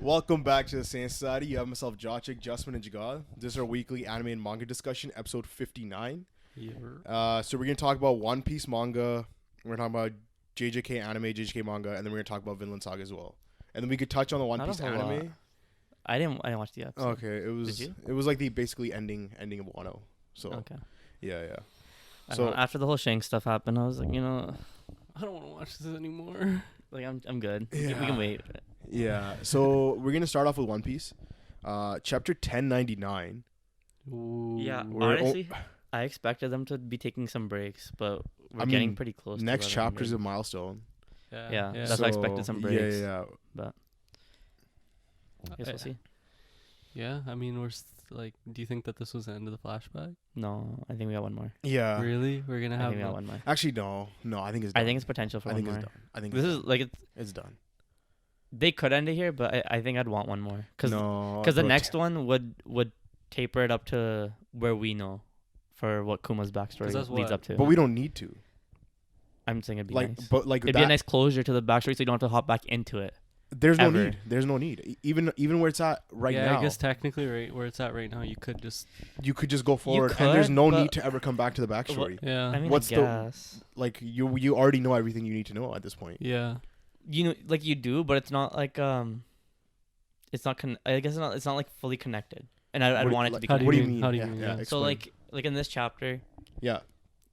Welcome back to the Sayin Society. You have myself, Jochik, Justman, and Jagal. This is our weekly anime and manga discussion, episode 59. Yeah. So we're going to talk about One Piece manga. We're going to talk about JJK anime, JJK manga, and then we're going to talk about Vinland Saga as well. And then we could touch on the One Piece anime. I didn't watch the episode. Okay, it was like the basically ending of Wano. So okay. Yeah. So after the whole Shank stuff happened, I was like, I don't want to watch this anymore. Like I'm good. Yeah. We can wait. Yeah. So we're gonna start off with One Piece, chapter 1099. Ooh. Yeah. Honestly, I expected them to be taking some breaks, but we're getting pretty close. Next to chapter is a milestone. Yeah. That's why I expected some breaks. Yeah. But I guess we'll see. Yeah. I mean, do you think that this was the end of the flashback? No, I think we got one more. Yeah. Really? We're gonna I have think we got one more. Actually, no. I think it's done. I think it's potential for one more. It's done. I think this is like it's done. They could end it here, but I think I'd want one more because the next one would taper it up to where we know for what Kuma's backstory leads up to. But we don't need to. I'm saying it'd be like, nice. But like it'd be a nice closure to the backstory, so you don't have to hop back into it. There's no need. There's no need. Even where it's at right now. Yeah, I guess technically right where it's at right now, you could just go forward, and there's no need to ever come back to the backstory. Yeah. I mean, What's I guess. You already know everything you need to know at this point. Yeah. Like you do, but it's not like it's not I guess it's not like fully connected, and I'd want it to be connected. What do you mean? How do you mean? Yeah, so like in this chapter,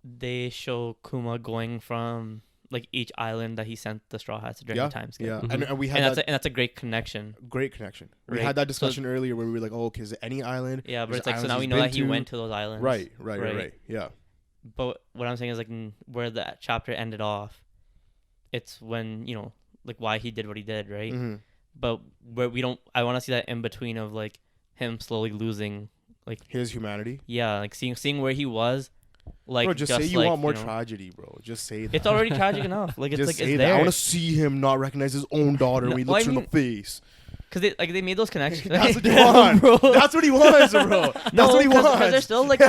they show Kuma going from like each island that he sent the Straw Hats during the time skip. Yeah, mm-hmm. and we had that's a great connection. Great connection. We right? had that discussion earlier where we were like, oh, okay, is it any island? Yeah, but it's like so now we know that he went to those islands. Right. Yeah. But what I'm saying is like where that chapter ended off, it's when like why he did what he did, right? Mm-hmm. But where I want to see that in between of like him slowly losing like his humanity. Yeah, like seeing where he was. Like, bro, just say you want more tragedy, bro. Just say that. It's already tragic enough. Like it's say it's that. there. I want to see him not recognize his own daughter when he looks her in the face. Because they made those connections. That's what he wants, bro. That's what he wants, bro. That's what he wants. Because there's still like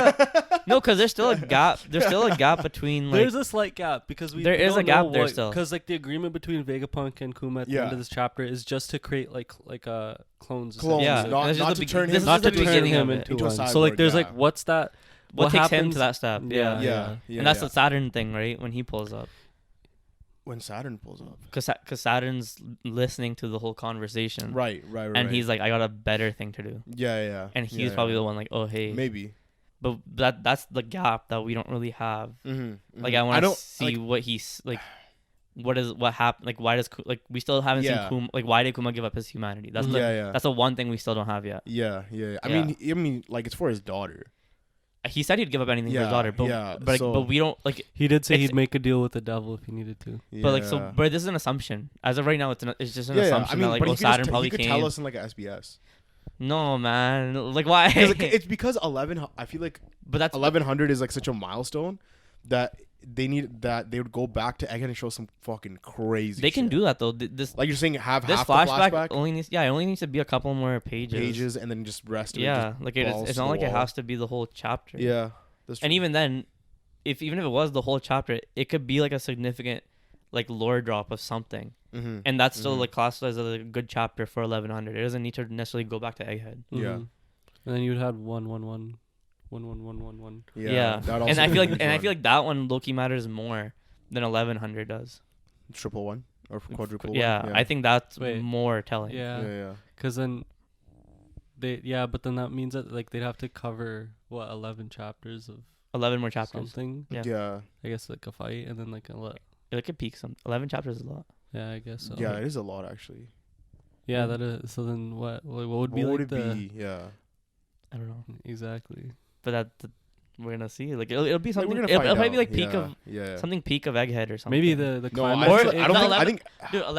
because there's still a gap. There's still a gap between like. There's a slight gap because there is a gap there still. Because like the agreement between Vegapunk and Kuma at the end of this chapter is just to create like clones. Yeah, not to turn him into a cyborg. So like there's like what's that? What takes him to that step? Yeah. And that's the Saturn thing, right? When he pulls up. When Saturn pulls up. Because Saturn's listening to the whole conversation. Right. And he's like, I got a better thing to do. Yeah. And he's probably the one like, oh, hey. Maybe. But that's the gap that we don't really have. Mm-hmm. Like, I want to see what he's like. What happened? Like, why does we still haven't seen Kuma? Like, why did Kuma give up his humanity? That's that's the one thing we still don't have yet. Yeah. I mean, like it's for his daughter. He said he'd give up anything for his daughter, but we don't like. He did say he'd make a deal with the devil if he needed to. Yeah. But this is an assumption. As of right now, it's just an assumption that like Saturn probably came. He could tell us in like a SBS. No, man. Like why? It's because 11. I feel like, but that's 1100 is like such a milestone that they would go back to Egghead and show some fucking crazy. They can do that though. This like you're saying half this half flashback, the flashback only needs to be a couple more pages and then just rest. Yeah, like it's not like it has to be the whole chapter. Yeah. And even then, even if it was the whole chapter, it could be like a significant like lore drop of something, and that's still like classified as a good chapter for 1100. It doesn't need to necessarily go back to Egghead. Yeah, and then you would have 111. Yeah. And I feel like that one low-key matters more than 1100 does. Triple one or quadruple one. Yeah, I think that's more telling. Yeah. Because then but then that means that like they'd have to cover 11 chapters of 11 more chapters. Something. Yeah. I guess like a fight and then like a lot. It could peak 11 chapters is a lot. Yeah, I guess so. Yeah, it is a lot actually. Yeah, that is. So then what would be like it the be? Yeah. I don't know. Exactly. But we're gonna see. Like it'll be something. Like, it'll probably be like peak of something peak of Egghead or something. Maybe the climax. No, I think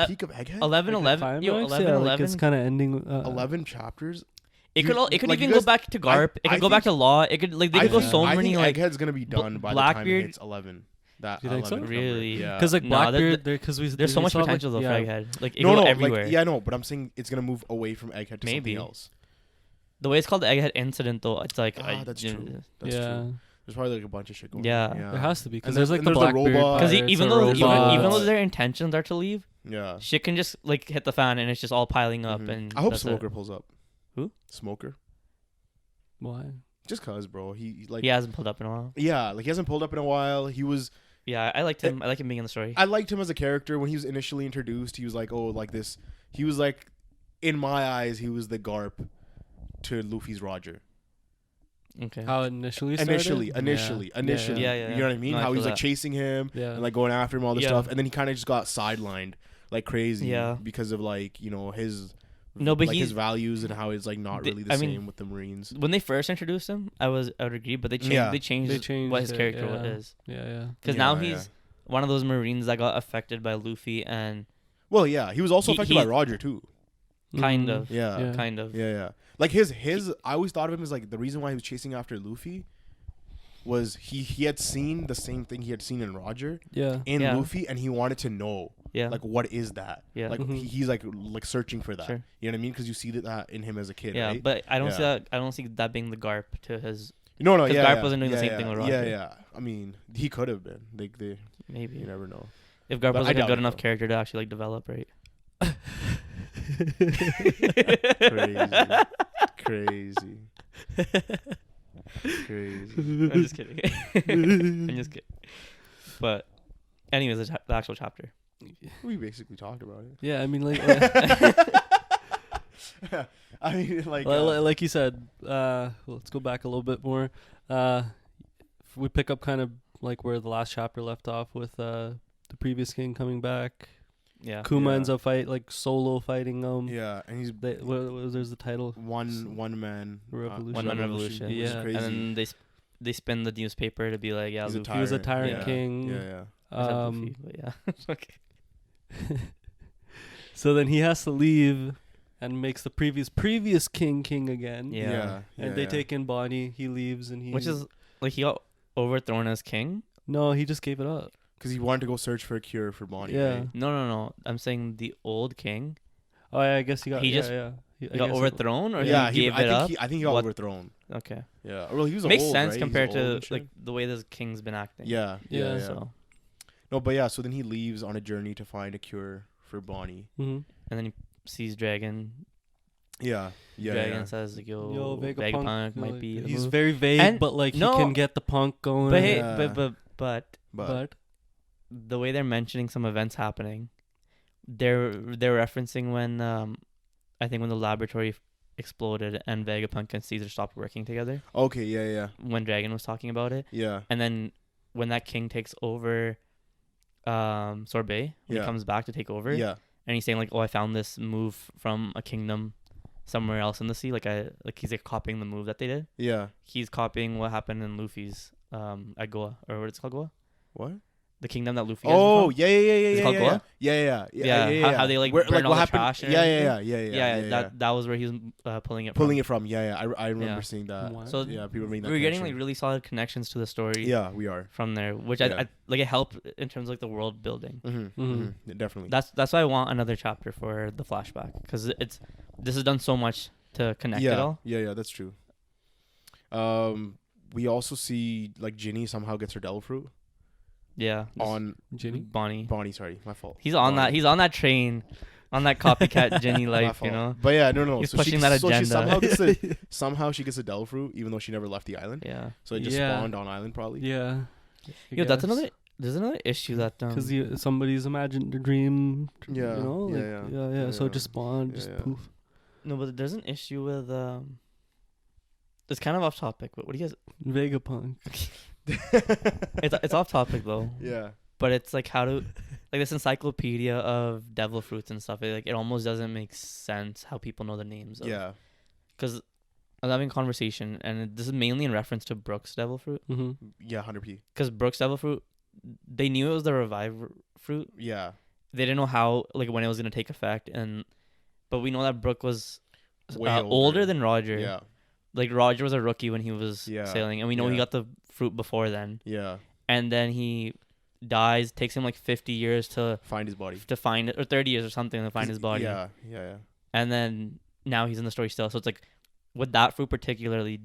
peak of Egghead. 11. Yo, 11. Yeah, like it's kind of ending. 11 chapters. It could even go back to Garp. It could go back to Law. It could they could go so many like. Egghead's gonna be done by the time it hits 11. That you think 11 so? Really? Yeah. Because like Blackbeard, there's so much potential though for Egghead. Like it no, everywhere. Like, no, but I'm saying it's gonna move away from Egghead to something else. The way it's called the Egghead incident though, it's like that's true. That's true. There's probably like a bunch of shit going Yeah. on. Yeah. There has to be because And there's like there's the the Blackbeard. robot. Because pirates, even the though robots. even though their intentions are to leave, Yeah. shit can just like hit the fan and it's just all piling up. Mhm. And I hope that's it. Smoker pulls up. Who? Smoker. Why? Just cause, bro. He like. He hasn't pulled up in a while. Yeah, like he hasn't pulled up in a while. He was. Yeah, I liked him. I like him being in the story. I liked him as a character when he was initially introduced. He was like, oh, like this. He was like, in my eyes, he was the Garp to Luffy's Roger. Okay. How initially started? Initially. Yeah. You know what I mean? No, I How he was feel like that. chasing him Yeah. and like going after him, all this Yeah. stuff, and then he kind of just got sidelined like crazy. Yeah. Because of like his. No, but like he's- his values and how it's like not They- really the I same mean, with the Marines. When they first introduced him, I would agree, but they changed. Yeah. They changed, They changed what his it, character yeah. is. Yeah. Because Yeah, now yeah. he's one of those Marines that got affected by Luffy and Well, yeah, he was also affected by he- Roger too. kind Mhm. of, Yeah. kind of. Yeah. Like his I always thought of him as like the reason why he was chasing after Luffy was he had seen the same thing he had seen in Roger Yeah. in Yeah. Luffy, and he wanted to know Yeah. like what is that? Yeah. Like Mhm. he's like searching for that. Sure. You know what I mean? Because you see that in him as a kid, Yeah, right? but I don't see Yeah. that. I don't see that being the Garp to his. No, 'cause yeah, Garp yeah, wasn't doing the yeah, same yeah, thing with Yeah, Roger. yeah. I mean, he could have been. They Maybe you never know. if Garp but was I like a doubt good it, enough though. character to actually like develop, right? Crazy. I'm just kidding. I'm just kidding. But, anyways, the actual chapter. We basically talked about it. Yeah. I mean, like, I mean, like you said. Let's go back a little bit more. We pick up kind of like where the last chapter left off with the previous king coming back. Yeah. Kuma Yeah. ends up solo fighting yeah, and he's there's the title. one man Revolution. One man revolution. which is Yeah. crazy. And then they spin the newspaper to be like, yeah, He's a Luffy. He was a Tyrant, tyrant yeah. king. yeah. I said Luffy, but yeah. Okay. So then he has to leave and makes the previous king again. Yeah. And they take in Bonnie. He leaves and he. Which is like he got overthrown as king. No, he just gave it up. because he wanted to go search for a cure for Bonnie. Yeah. right? No. I'm saying the old king. Oh, yeah, I guess he got. He yeah, just- yeah. He got overthrown, or Yeah, he gave it up. I think he got What- overthrown. Okay, Yeah, well, he was makes old, sense right? He's compared old to and shit. like the way this king's been acting. Yeah. Yeah. So No, but yeah, so then he leaves on a journey to find a cure for Bonnie. Mm-hmm. and then he sees Dragon. Yeah. Dragon says like, "Yo, Vegapunk Vegapunk might be." The He's move. very vague, And but like no, he can get the punk going. But hey, Yeah. but But the way they're mentioning some events happening, they're referencing when I think when the laboratory exploded and Vegapunk and Caesar stopped working together. okay, yeah. When Dragon was talking about it, Yeah. and then when that king takes over, Sorbet, when Yeah. he comes back to take over, Yeah. and he's saying like, "Oh, I found this move from a kingdom somewhere else in the sea." Like he's like copying the move that they did. Yeah. He's copying what happened in Luffy's at Goa, or what it's called, Goa, What? the kingdom that Luffy. guys are Oh, from. yeah. It's called Yeah. Goa? Yeah. How they like Where, burn all what the happened? trash and Yeah. yeah. That was where he was pulling it Pulling from. it from. Yeah. I remember Yeah. seeing that. Wow. So Yeah, people making that. we're getting like connection. really solid connections to the story. Yeah, we are. From there, which Yeah. I like. It helped in terms of like the world building. Mm-hmm. Definitely. That's why I want another chapter for the flashback, because this has done so much to connect it all. Yeah, that's true. We also see like Ginny somehow gets her devil fruit Yeah. on Ginny. Bonnie. Bonnie. Sorry, my fault. He's on that. Bonnie. He's on that train, on that copycat Ginny My life. You fault. know. But yeah, no. He's So pushing she, that so she agenda. somehow she gets a devil fruit, even though she never left the island. Yeah. So it just Yeah. spawned on island probably. Yeah. Yo, that's another. There's another issue that Because somebody's imagined a dream. Yeah, You know. yeah, Like, yeah. So it Yeah. just spawned. Yeah, Just yeah. poof. no, but there's an issue with It's kind of off topic. But what do you guys? Vegapunk. It's off topic though. Yeah. But it's like how to, like this encyclopedia of devil fruits and stuff. It almost doesn't make sense how people know the names. Yeah. Because I was having a conversation, and this is mainly in reference to Brooks devil fruit. Mm-hmm. Yeah. 100p. Because Brooks devil fruit, they knew it was the revive fruit. Yeah. They didn't know how, like when it was gonna take effect, but we know that Brooke was Way older than Roger. Yeah. Like Roger was a rookie when he was Yeah. sailing, and we know he Yeah. got the fruit before then. Yeah. And then he dies. Takes him like 50 years to Find his body. find it, or 30 years or something to find his body. Yeah. Yeah. And then now he's in the story still. So it's like with that fruit particularly,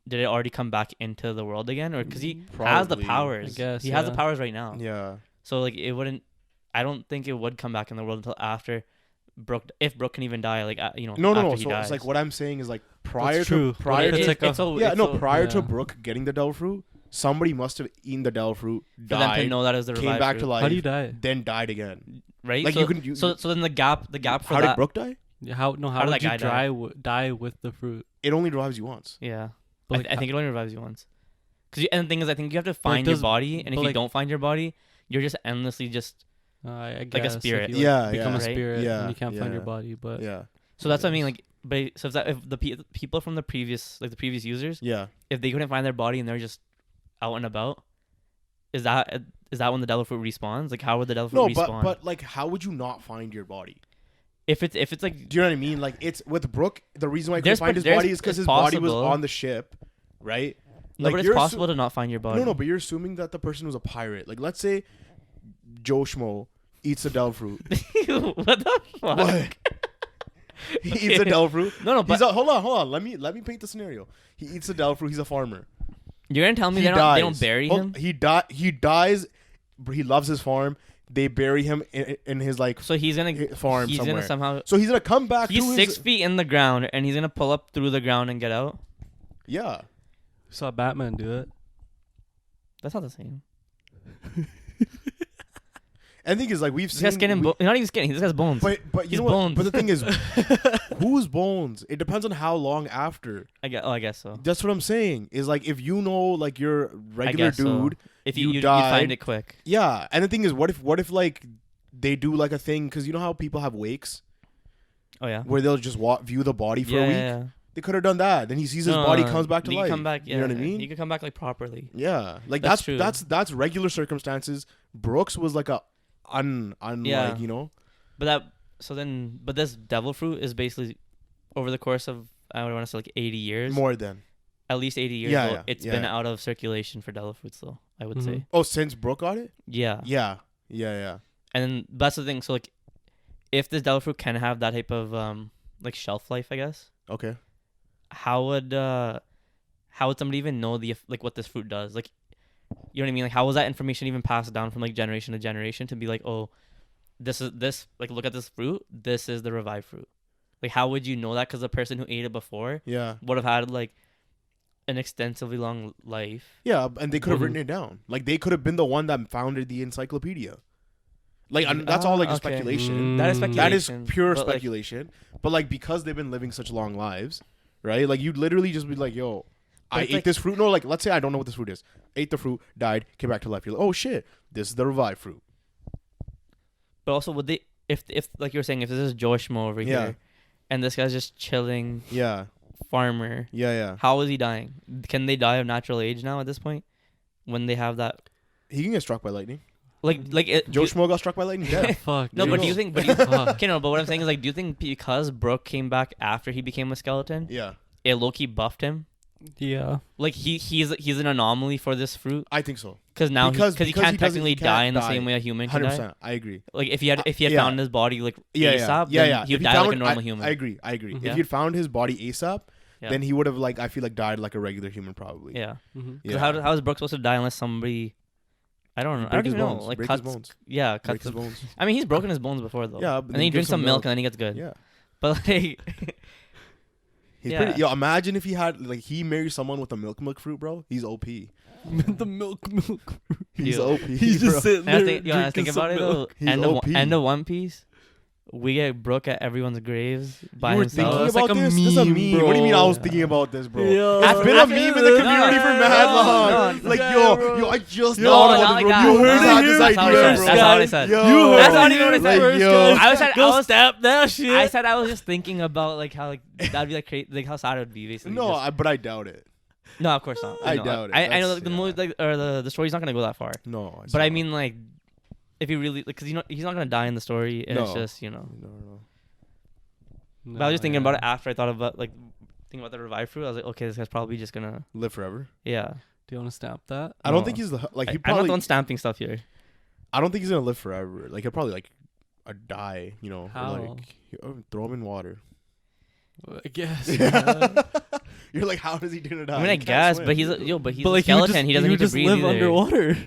did it already come back into the world again, or because he has the Probably. powers? I guess, he has the yeah. powers right now. Yeah. So like it wouldn't. I don't think it would come back in the world until after Brook, if Brook can even die. Like No. after he So dies. it's like what I'm saying is like prior That's to true. prior It's to like a- prior to yeah. Brooke getting the devil fruit, somebody must have eaten the devil fruit, for them to died, know that is the came revived back to fruit, life, How do you die? then died again. right? Like so, you can. so then the gap for how that. did Brooke die? How did would that you guy die? die with the fruit? It only revives you once. Yeah, But like, I think it only revives you once. And the thing is, I think you have to find does- your body, and if but you like- don't find your body, you're just endlessly just. I a guess if spirit. you, like, Yeah, become yeah. a Right? spirit Yeah, and you can't find yeah. your body. But Yeah. So that's what I mean. Yes. Like, but so if the people from the previous users, Yeah. if they couldn't find their body and they're just out and about, is that when the devil fruit respawns? Like, how would the devil fruit No, respawn? but like, how would you not find your body? if it's like Do you know what I mean? Like, it's with Brooke. The reason why he couldn't There's find his there's- body is because it's his body was possible. on the ship, right? no, Like, but it's you're possible to not find your body. No, but you're assuming that the person was a pirate. Like, let's say Joe Schmo eats a devil fruit. What the fuck? What? He eats a devil fruit. No, but Hold on. Let me paint the scenario. He eats a devil fruit. He's a farmer. you're gonna tell me He they dies. don't bury him? He dies. He loves his farm. They bury him in his like So he's gonna farm he's somewhere. gonna somehow. So he's gonna come back. He's to 6 his, feet in the ground and he's gonna pull up through the ground and get out. Yeah. saw Batman do it. That's not the same. And the thing is, like, we've This seen. guy's getting not even skinny. This guy's bones. but you He's know what? bones. But the thing is, whose bones? It depends on how long after. I guess so. That's what I'm saying. Is like if you know, like you're a regular guess so. dude. If you you died. find it quick. Yeah. And the thing is, what if like they do like a thing? Because you know how people have wakes Oh yeah. where they'll just view the body for a week. Yeah. They could have done that. Then he sees his No, body comes back to he life. can come back. Yeah, You know what I mean? He could come back like properly. Yeah, like That's true. that's regular circumstances. Brooks was like a Yeah. like, you know. But this devil fruit is basically over the course of I would want to say like 80 years. More than. At least 80 years. Yeah, though, yeah, it's yeah, been yeah. out of circulation for devil fruits though. I would Mhm. say. Oh, since Brooke got it? Yeah. Yeah. Yeah. And then that's the thing. So like, if this devil fruit can have that type of like shelf life, I guess. Okay. How would somebody even know like what this fruit does? Like, you know what I mean? Like, how was that information even passed down from like generation to generation to be like, oh, this like look at this fruit. This is the revived fruit. Like, how would you know that? Because the person who ate it before Yeah. would have had like an extensively long life. Yeah, and they could have Mhm. written it down. Like they could have been the one that founded the encyclopedia. Like that's all like okay. speculation. That is Mm. speculation. That is pure but, like, speculation. But like because they've been living such long lives, right? Like you'd literally just be like, "Yo, But I it's ate like- this fruit." No, like let's say I don't know what this fruit is. Ate the fruit, died, came back to life. You're like, "Oh shit, this is the revived fruit." but also, would they if like you were saying, if this is Joe Schmo over Yeah. here, and this guy's just chilling Yeah. farmer, Yeah. how is he dying? Can they die of natural age now at this point? When they have that, He can get struck by lightning. like it, Joe Schmo got struck by lightning. Yeah. Fuck. no, There but you do you go. think? But okay, no. But what I'm saying is, like, do you think because Brooke came back after he became a skeleton, Yeah. it low-key buffed him? Yeah. Like he's an anomaly for this fruit I think so. because now Because he he can't doesn't- technically he can't die in the die. same way a human can 100%. die. I agree. Like if he had Yeah. found his body like Yeah. ASAP, Yeah. then Yeah. he would If die like a found- normal I human. agree. Yeah. If you'd found his body ASAP, Yeah. then he would have like I feel like died like a regular human probably. Yeah. Mm-hmm. Because how is Brooke supposed to die unless somebody? I don't know. I Break don't his even know. bones. Like Break cuts. his bones. Yeah, Break cuts. his bones. I mean, he's broken his bones before though. Yeah, but and then he give drinks some milk milk. and then he gets good. Yeah. But like, He's Yeah. pretty. Yo, imagine if he had like he married someone with a milk fruit, bro. He's OP. The milk. He's Dude. OP. He's bro. just sitting and I there. think, I think drinking about some it though. milk. He's End OP. of One Piece, we get Brooke at everyone's graves by You were himself. thinking It's about like a this? This is a meme, meme. What do you mean I was bro. thinking about this, bro? Yo. It's been a meme in the community for mad long. no, Like, yeah, yo, bro. I just No, thought not about like this, bro. that. You heard No, I had this that's not what idea, I said. bro. That's not what I said. Yo, You That's heard not it even what I here said. first, Yo. guys. I said Go I was step that shit. I said I was just thinking about like how like that'd be like crazy, like how sad it would be basically. No, just- but I doubt it. no, of course not. I know. doubt it. I know That's- like, the yeah. movie like or the story's not gonna go that far. No, But I mean like, if he really like, cause he's not gonna die in the story, and it's No. just no. But I was just thinking about it after I thought about like thinking about the revived fruit. I was like, okay, this guy's probably just gonna Live forever. yeah. Do you want to stamp that? I don't No. think he's the like he I'm not probably. the one stamping stuff here. I don't think he's gonna live forever. Like he'll probably like die. You know, or, How? like throw him in water. I guess. Yeah. You're like, how does he do it? I mean, I guess, but he's a like, skeleton. He doesn't need to just breathe live either. underwater.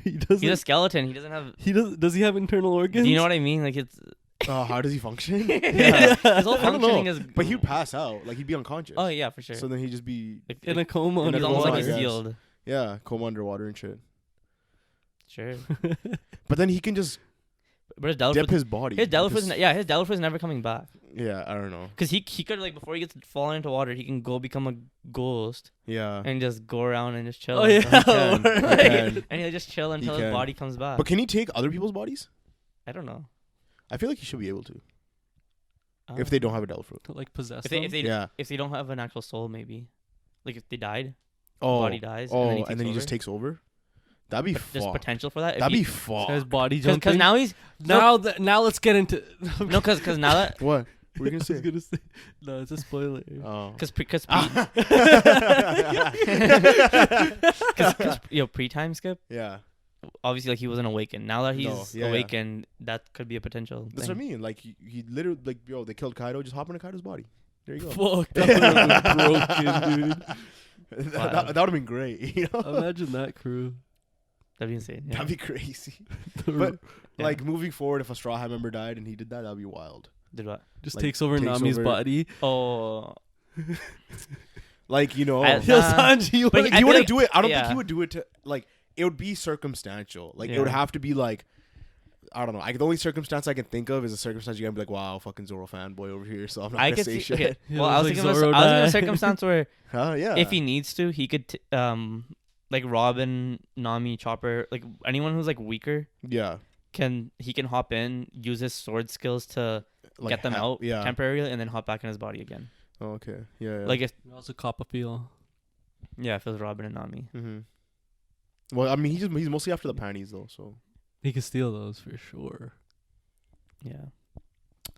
He doesn't. He's a skeleton. He doesn't have. Does he have internal organs? Do you know what I mean? Like it's. Oh, how does he function? Yeah. His whole I don't know. functioning is. But he'd pass out. Like he'd be unconscious. Oh yeah, for sure. So then he'd just be Like, in a coma? in a he's coma, almost like I he's guess. healed. coma underwater and shit. Sure. But then he can just But his dip Delph his body. his Delph with his Delph is never coming back. Yeah, I don't know. Cause he could like before he gets fallen into water, he can go become a ghost Yeah. and just go around and just chill. Oh yeah. He can. He Like, can. and he'll just chill until He his can. body comes back. But can he take other people's bodies? I don't know. I feel like he should be able to. If they don't have a devil fruit. To, like possess if them. they don't have an actual soul, maybe like if they died, Oh. body dies, Oh, and then he just takes takes over? That'd be over. There's fucked. potential for that. That'd be His fucked. body jumping. because now he's now let's get into. no because now that What? What were you I gonna was say? gonna say. No, it's a spoiler. Oh. because pre-time skip. Yeah. Obviously, like he wasn't awakened. Now that he's No, yeah. awakened, that could be a potential. That's thing. what I mean. Like he literally like they killed Kaido. Just hop into Kaido's body. There you go. Fuck, that would have been broken, dude. That would have been great. You know. Imagine that crew. That'd be insane. Yeah. That'd be crazy. The But Yeah. like moving forward, if a Straw Hat member died and he did that, that'd be wild. Did what? just like, takes over takes Nami's over- body. Oh, Like I- Yo, Nah. Sanji, you But wanna- I he feel wouldn't like- do it. I don't think yeah. he would do it to like. It would be circumstantial. Like it would Yeah. have to be like. I don't know. The only circumstance I can think of is a circumstance you can be like, "Wow, fucking Zoro fanboy over here." So I'm not I gonna could say see. shit. Okay. Yeah, Well, it I was was like thinking of Zoro I was thinking of died. a circumstance where Huh? Yeah. if he needs to, he could like Robin, Nami, Chopper, like anyone who's like weaker Yeah. he can hop in, use his sword skills to Like get them out Yeah. temporarily, and then hop back in his body again. Oh, okay. Yeah. Like if You also cop a feel. if it was Robin and Nami. Mm-hmm. Well, I mean, he's mostly after the panties though. So. He can steal those for sure. Yeah.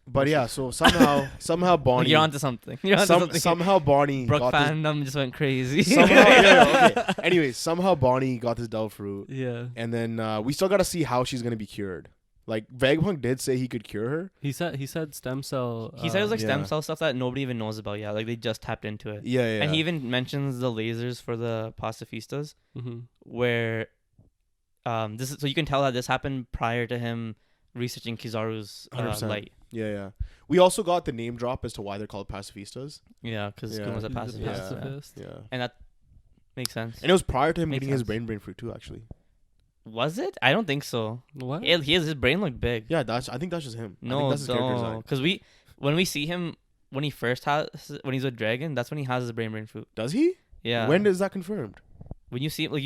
But yeah, so somehow Bonnie. You're onto something. You're onto something. Somehow Bonnie Brooke got this. fandom just went crazy. Okay. Anyways, somehow Bonnie got this devil fruit, Yeah. and then we still got to see how she's gonna be cured. Like Vegapunk did say he could cure her. He said stem cell. He said it was like stem Yeah. cell stuff that nobody even knows about yet. Like they just tapped into it. Yeah. And he even mentions the lasers for the pacifistas, Mm-hmm. where this is so you can tell that this happened prior to him researching Kizaru's 100%. light. Yeah. We also got the name drop as to why they're called pacifistas. Yeah, because Yeah. Kuma's a He's a pacifist. Yeah. pacifist. Yeah. And that makes sense. And it was prior to him Makes getting his sense. brain fruit too, actually. Was it? I don't think so. What? His brain looked big. Yeah, I think that's just him. I think No, that's his character design. because when we see him when when he's a dragon, that's when he has his brain fruit. Does he? Yeah. When is that confirmed? When you see it, like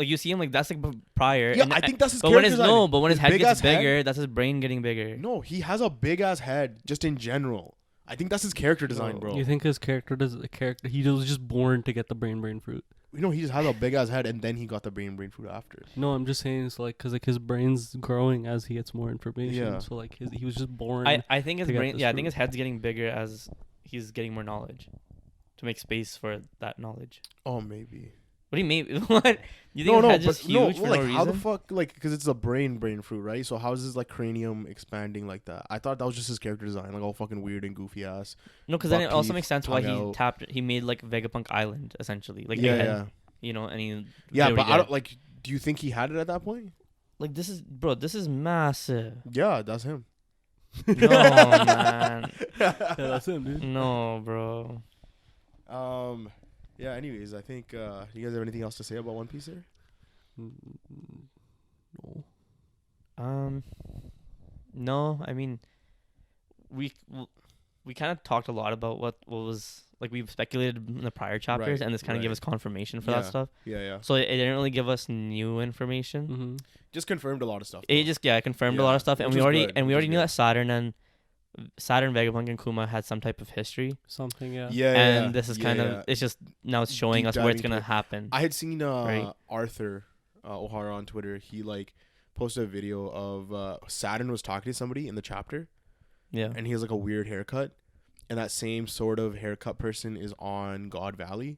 you see him like that's like prior. Yeah, and, I think that's his but character when his design. but when his head big gets ass head? bigger, that's his brain getting bigger. No, he has a big ass head just in general. I think that's his character design, bro. You think his character he was just born to get the brain fruit? You know, he just has a big ass head and then he got the brain fruit after. No, I'm just saying it's like because like his brain's growing as he gets more information. Yeah. So like he was just born. I think his to get brain. this Yeah, I think fruit. his head's getting bigger as he's getting more knowledge, to make space for that knowledge. Oh, maybe. What do you mean? What? You think his head's just huge for like no how the reason? fuck, like, because it's a brain fruit, right? So how is his like cranium expanding like that? I thought that was just his character design, like all fucking weird and goofy ass. No, because then it buck also teeth, makes sense why tongue out. he made like Vegapunk Island essentially, like Yeah, Egghead, yeah, you know, and he yeah. did what But he I did. don't like. Do you think he had it at that point? Like this is massive. Yeah, that's him. No man, yeah, that's him, dude. no bro. Yeah. Anyways, I think. You guys have anything else to say about One Piece here? No. No, I mean, we kind of talked a lot about what was like we've speculated in the prior chapters, Right, and this kind of gave right. us confirmation for Yeah. that stuff. Yeah. So it didn't really give us new information. Mm-hmm. Just confirmed a lot of stuff. It though. just confirmed a Yeah, lot of stuff, and which we was already good, and we which already was knew good. that Saturn, Vegapunk, and Kuma had some type of history, Something, yeah. Yeah. and this is yeah, kind yeah. of it's just now it's showing Deep us where it's diving gonna to- happen. I had seen Right. Arthur O'Hara on Twitter. He like posted a video of Saturn was talking to somebody in the chapter, Yeah, and he has like a weird haircut, and that same sort of haircut person is on God Valley.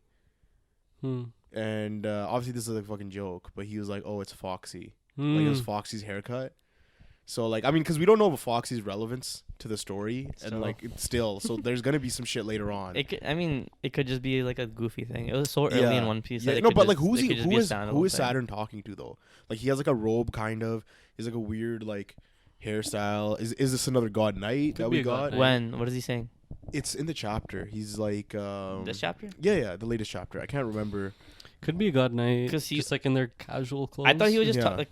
And obviously this is a fucking joke, but he was like, "Oh, it's Foxy." Like it was Foxy's haircut. So like, I mean, because we don't know Foxy's relevance to the story, Still. and like it's still, so there's gonna be some shit later on. It could just be like a goofy thing. It was so early in One Piece. Yeah, that it no, could but just, like who it could just be a standalone is thing. Saturn talking to though? Like he has like a robe kind of. He's like a weird like hairstyle. Is this another God Knight Could that be we a God got? Knight. When? What is he saying? It's in the chapter. He's like This chapter? Yeah, the latest chapter. I can't remember. Could be a God Knight. 'Cause Just like in their casual clothes. I thought he was just Yeah. like.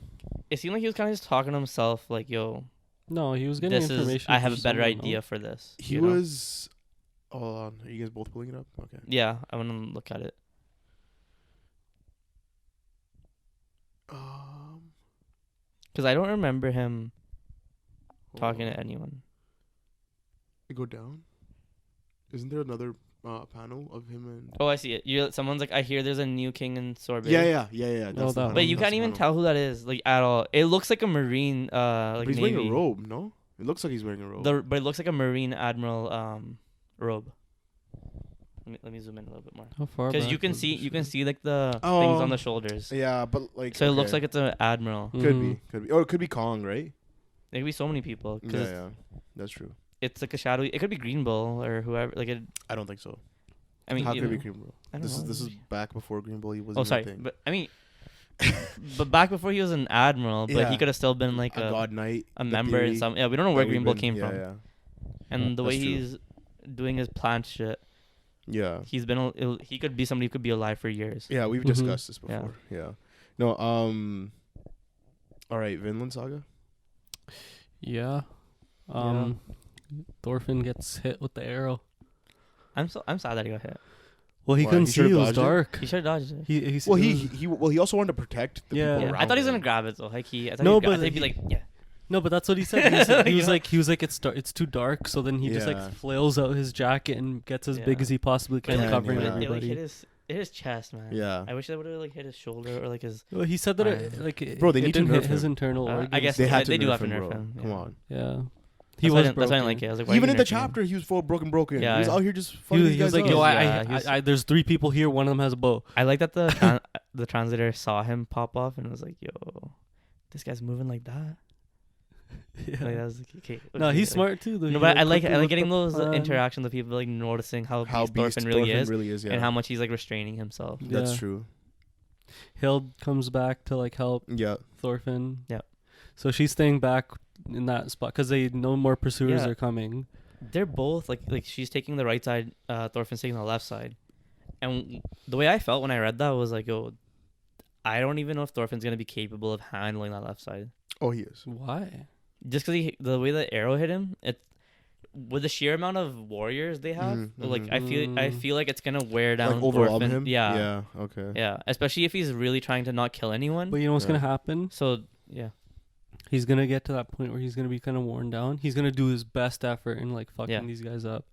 It seemed like he was kind of just talking to himself, like, "Yo, No, he was getting this is. information. I have a from better someone, idea no? for this." He you know? was. Hold on. Are you guys both pulling it up? Okay. Yeah, I want to look at it. Because I don't remember him talking to anyone. Go down. Isn't there another panel of him and? Oh, I see it. Someone's like, I hear there's a new king in Sorbet. Yeah. that the one. panel, But you that's can't the even panel. tell who that is, like, at all. It looks like a marine, like But he's navy. wearing a robe, no? It looks like he's wearing a robe. But it looks like a marine admiral robe. Let me zoom in a little bit more. How far? Because back you can was see this? like the things Oh. on the shoulders. Yeah, but like. So it looks okay. like it's an admiral. Could Mhm. be, or it could be Kong, right? There could be so many people. Yeah, Because yeah, that's true. it's like a shadowy. It could be Green Bull or whoever. Like it. I don't think so. I mean, How you could it be know, Green Bull? I don't This know. is back before Green Bull. He was. Oh, sorry, Thing. but I mean, but back before he was an admiral, but Yeah. he could have still been like a a God Knight. a the member in theory some. Yeah, we don't know where that we've Green Bull been- came yeah, from, Yeah, and the way That's true. he's doing his plant shit, yeah, he's been. He could be somebody who could be alive for years. yeah. We've Mhm. discussed this Yeah. before. Yeah. No. All right, Vinland Saga. Yeah. Thorfinn gets hit with the arrow. I'm sad that he got hit. Well, he Why? couldn't He see. It should've was dodged it? dark. He should have dodged it. He Well, it was- he also wanted to protect the Yeah. people Yeah, around I thought he was him. gonna grab it though. Like he, I thought No, he'd, but he'd be he- like, yeah. No, but that's what he said. He was You know? like it's too dark. So then he just Yeah. like flails out his jacket and gets as big Yeah. as he possibly can, Yeah, covering yeah. It like everybody. hit his chest, man. Yeah. I wish that would have like hit his shoulder or like his. Well, he said that Bro, they it need to didn't hit nerf his him. internal organs. I guess They had to they do nerf have to him, nerf bro. him. Come yeah. on. Yeah. That's Was why I didn't like broken. it. I was like, why Even are in you the nerfing him? chapter, he was full broken. Yeah, He was yeah. out here just fucking He these was guys like, up. yo, Yeah, he was- I there's 3 people here. One of them has a bow. I like that the translator saw him pop off and was like, yo, this guy's moving like that. Like, that was like, okay. No, okay, he's like- smart too. Though. No, He, but I like quickly looked getting up those the plan. interactions with people, like noticing how How Beast beast Thorfinn Thorfinn really is, yeah. and how much he's like restraining himself. That's Yeah. true. Hild comes back to like help Yeah. Thorfinn. Yeah. So she's staying back in that spot because they no more pursuers Yeah. are coming. They're both like she's taking the right side, Thorfinn's taking the left side, and the way I felt when I read that was like, yo, I don't even know if Thorfinn's gonna be capable of handling that left side. Oh, he is. Why? Just because the way the arrow hit him, it with the sheer amount of warriors they have, Mhm, like mhm. I feel like it's gonna wear down Like overwhelm Thorfinn. him. Yeah, Yeah. Okay. yeah. Especially if he's really trying to not kill anyone. But you know what's Yeah. gonna happen? So yeah, He's gonna get to that point where he's gonna be kind of worn down. He's gonna do his best effort in like fucking Yeah. these guys up,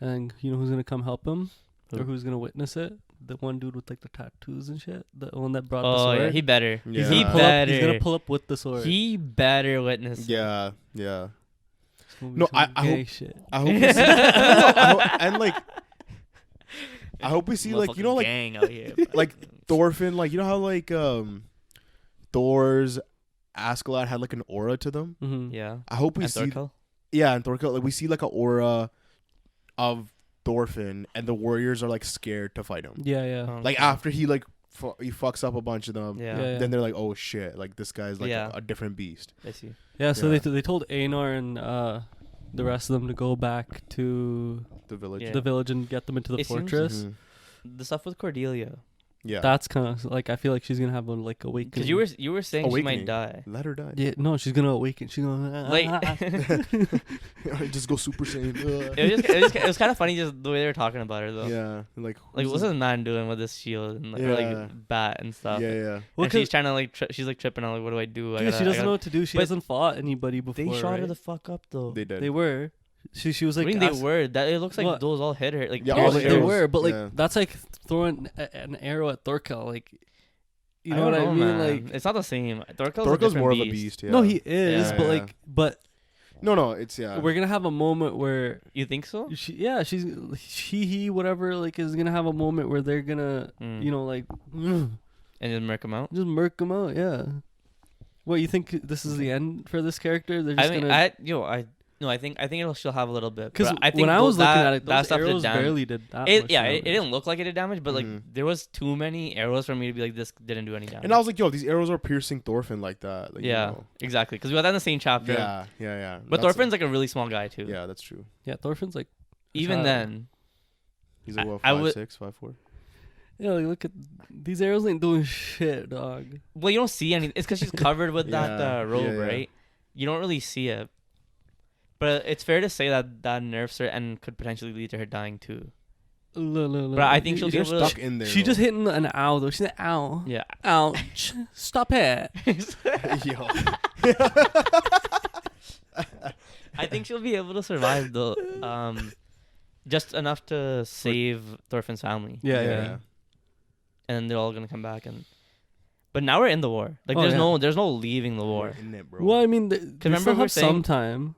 and you know who's gonna come help him, Who? or who's gonna witness it? The one dude with like the tattoos and shit. The one that brought the oh sword. yeah, he better. Yeah. He He's better. gonna pull up with the sword. He better witness. it. Yeah. Yeah. It's gonna be No, some I gay hope- shit. I hope we see, and like, I hope we see like you know Motherfucking like gang out here, bro. like Thorfinn, like you know how like Thor's Askeladd had like an aura to them. Mm-hmm. yeah. I hope we And see Thorkel? yeah, and Thorkel like we see like an aura of Thorfinn, and the warriors are like scared to fight him. Yeah, yeah. Oh, Like okay. after he like he fucks up a bunch of them, Yeah. Yeah. then they're like, oh shit, like this guy's like Yeah. a different beast. I see. Yeah, so Yeah. they told Einar and the rest of them to go back to The village. Yeah. the village and get them into the It seems- fortress. Mhm. The stuff with Cordelia, Yeah. That's kind of like I feel like she's gonna have a like awakening. because you were saying Awakening. she might die. Let her die. Yeah, no, she's gonna awaken. She's gonna Like Just go Super Saiyan. it was kind of funny just the way they were talking about her though. Yeah. Like Like who's what's this- this man doing with this shield and like, or, Yeah. like bat and stuff? Yeah, yeah. Well, And she's trying to like she's like tripping on like what do I do? Dude, she doesn't know what to do. She but hasn't fought anybody before. They shot her right? the fuck up though. They did. They were. She was I like. mean, they ask- were. That it looks like What? those all hit her. Like Yeah, Yeah, all pierced the they her. arrows. were, but like Yeah. that's like throwing an arrow at Thorkel. Like, you I know what don't I mean? man. Like, it's not the same. Thorkel's more of a beast. Yeah. no, he is, Yeah, but yeah. like, but No, it's yeah. we're gonna have a moment where You think so? he whatever like is gonna have a moment where they're gonna Mm. you know like And then murk him out. just murk him out. Yeah. What, you think this is the end for this character? They're just I mean, gonna... I think she'll have a little bit. Because I think when I was looking at it, that those stuff did arrows damage. barely did that much It damage. didn't look like it did damage, but like there was too many arrows for me to be like, this didn't do any damage. And I was like, yo, these arrows are piercing Thorfinn like that. Like, yeah, you know. exactly. Because we got that in the same chapter. Yeah. But Thorfinn's like a really small guy too. Yeah, that's true. Yeah, Thorfinn's like... Even then, He's like, what, I would- 5'6", 5'4"? Yeah, like, look at... These arrows ain't doing shit, dog. well, you don't see anything. It's because she's covered with that robe, yeah. right? You don't really see it. But it's fair to say that nerfs her and could potentially lead to her dying too. Look. But I think she'll be You're able to. stuck in there. She just hitting an owl, though. She's like, ow. Yeah. Ouch. Stop it. Yo. I think she'll be able to survive though. Just enough to save Thorfinn's family. Yeah. And then they're all gonna come back But now we're in the war. Like Oh, there's no leaving the war. In it, bro. Well, I mean, they remember still we were have some saying- time.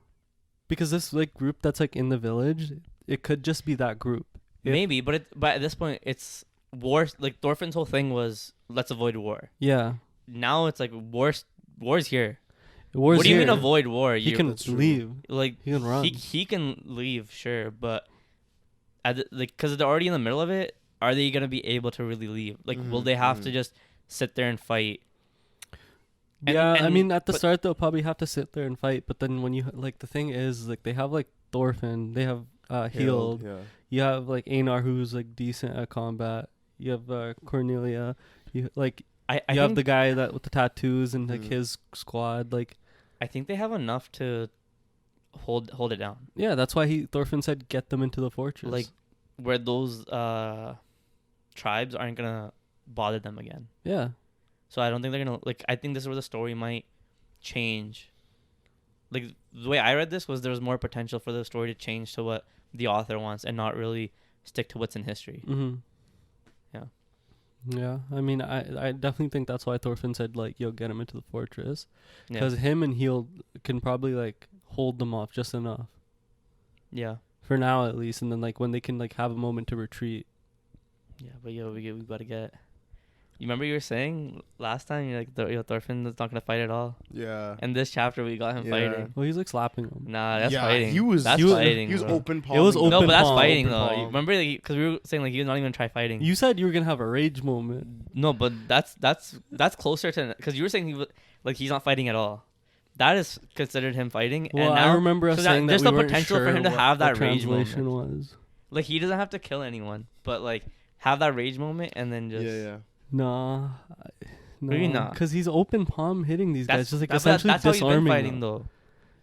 Because this like group that's like in the village, it could just be that group. If- Maybe, but at this point it's war. Like Thorfinn's whole thing was let's avoid war. Yeah. Now it's like war's here. War's What do you mean here. avoid war? He You- can That's true. leave. like He can run. he can leave, sure, but because they're already in the middle of it, are they gonna be able to really leave? Like, will they have to just sit there and fight? Yeah, I mean, at the but- start they'll probably have to sit there and fight, but then when you like the thing is like they have like Thorfinn, they have Healed. Yeah. You have like Einar who's like decent at combat. You have Cornelia. You like I you have think the guy that with the tattoos and like Mhm. his squad. Like I think they have enough to hold it down. yeah, that's why Thorfinn said get them into the fortress. Like where those tribes aren't gonna bother them again. yeah, So I don't think they're gonna like. I think this is where the story might change. Like the way I read this was there was more potential for the story to change to what the author wants and not really stick to what's in history. mm-hmm. Yeah. Yeah, I mean, I definitely think that's why Thorfinn said like, "Yo, get him into the fortress," Yeah. because him and Healed can probably like hold them off just enough Yeah. for now at least, and then like when they can like have a moment to retreat. Yeah, but we gotta get. You remember you were saying last time you're like Thorfinn is not gonna fight at all. Yeah. In this chapter we got him Yeah. fighting. Well, he's like slapping him. Nah, that's Yeah, fighting. he was- That's he was- fighting. He was bro. open palm. It was No, open but that's palm, fighting open though. palm. Remember, because we were saying like he was not even try fighting. You said you were gonna have a rage moment. No, but that's closer to because you were saying he's not fighting at all. That is considered him fighting. Well, and now, I remember us so saying that there's we the weren't potential for sure him to what have the that rage translation moment. was. Like he doesn't have to kill anyone, but like have that rage moment and then just Yeah. Nah, do you mean nah? Because he's open palm hitting these guys, just like that's essentially how he's been disarming fighting them. though.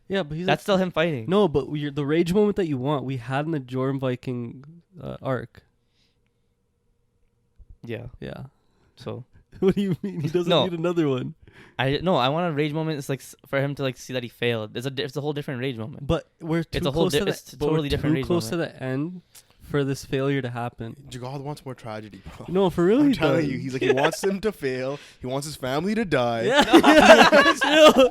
Yeah, but he's That's still him fighting. no, but the rage moment that you want, we had in the Jorm Viking arc. Yeah. Yeah. So What do you mean? He doesn't No. need another one. I want a rage moment. It's like for him to like see that he failed. It's a whole different rage moment. But we're too It's a whole close to the, it's but we're totally different too rage close moment. to the end for this failure to happen. Jagad wants more tragedy, bro. No, for real, I'm he telling does. you, he's like he wants him to fail. He wants his family to die. Yeah.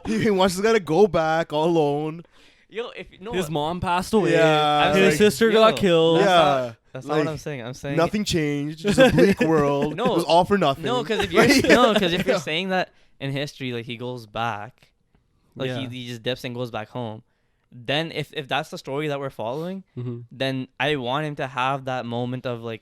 He wants his guy to go back all alone. Yo, if no, His mom passed away. Yeah, His like- sister yo, got killed. Yeah, that's not like, what I'm saying. I'm saying nothing changed. Just a bleak world. No. It was all for nothing. No, because if Yeah. you're saying that in history, like he goes back, like Yeah. he just dips and goes back home. Then if that's the story that we're following, Mm-hmm. then I want him to have that moment of like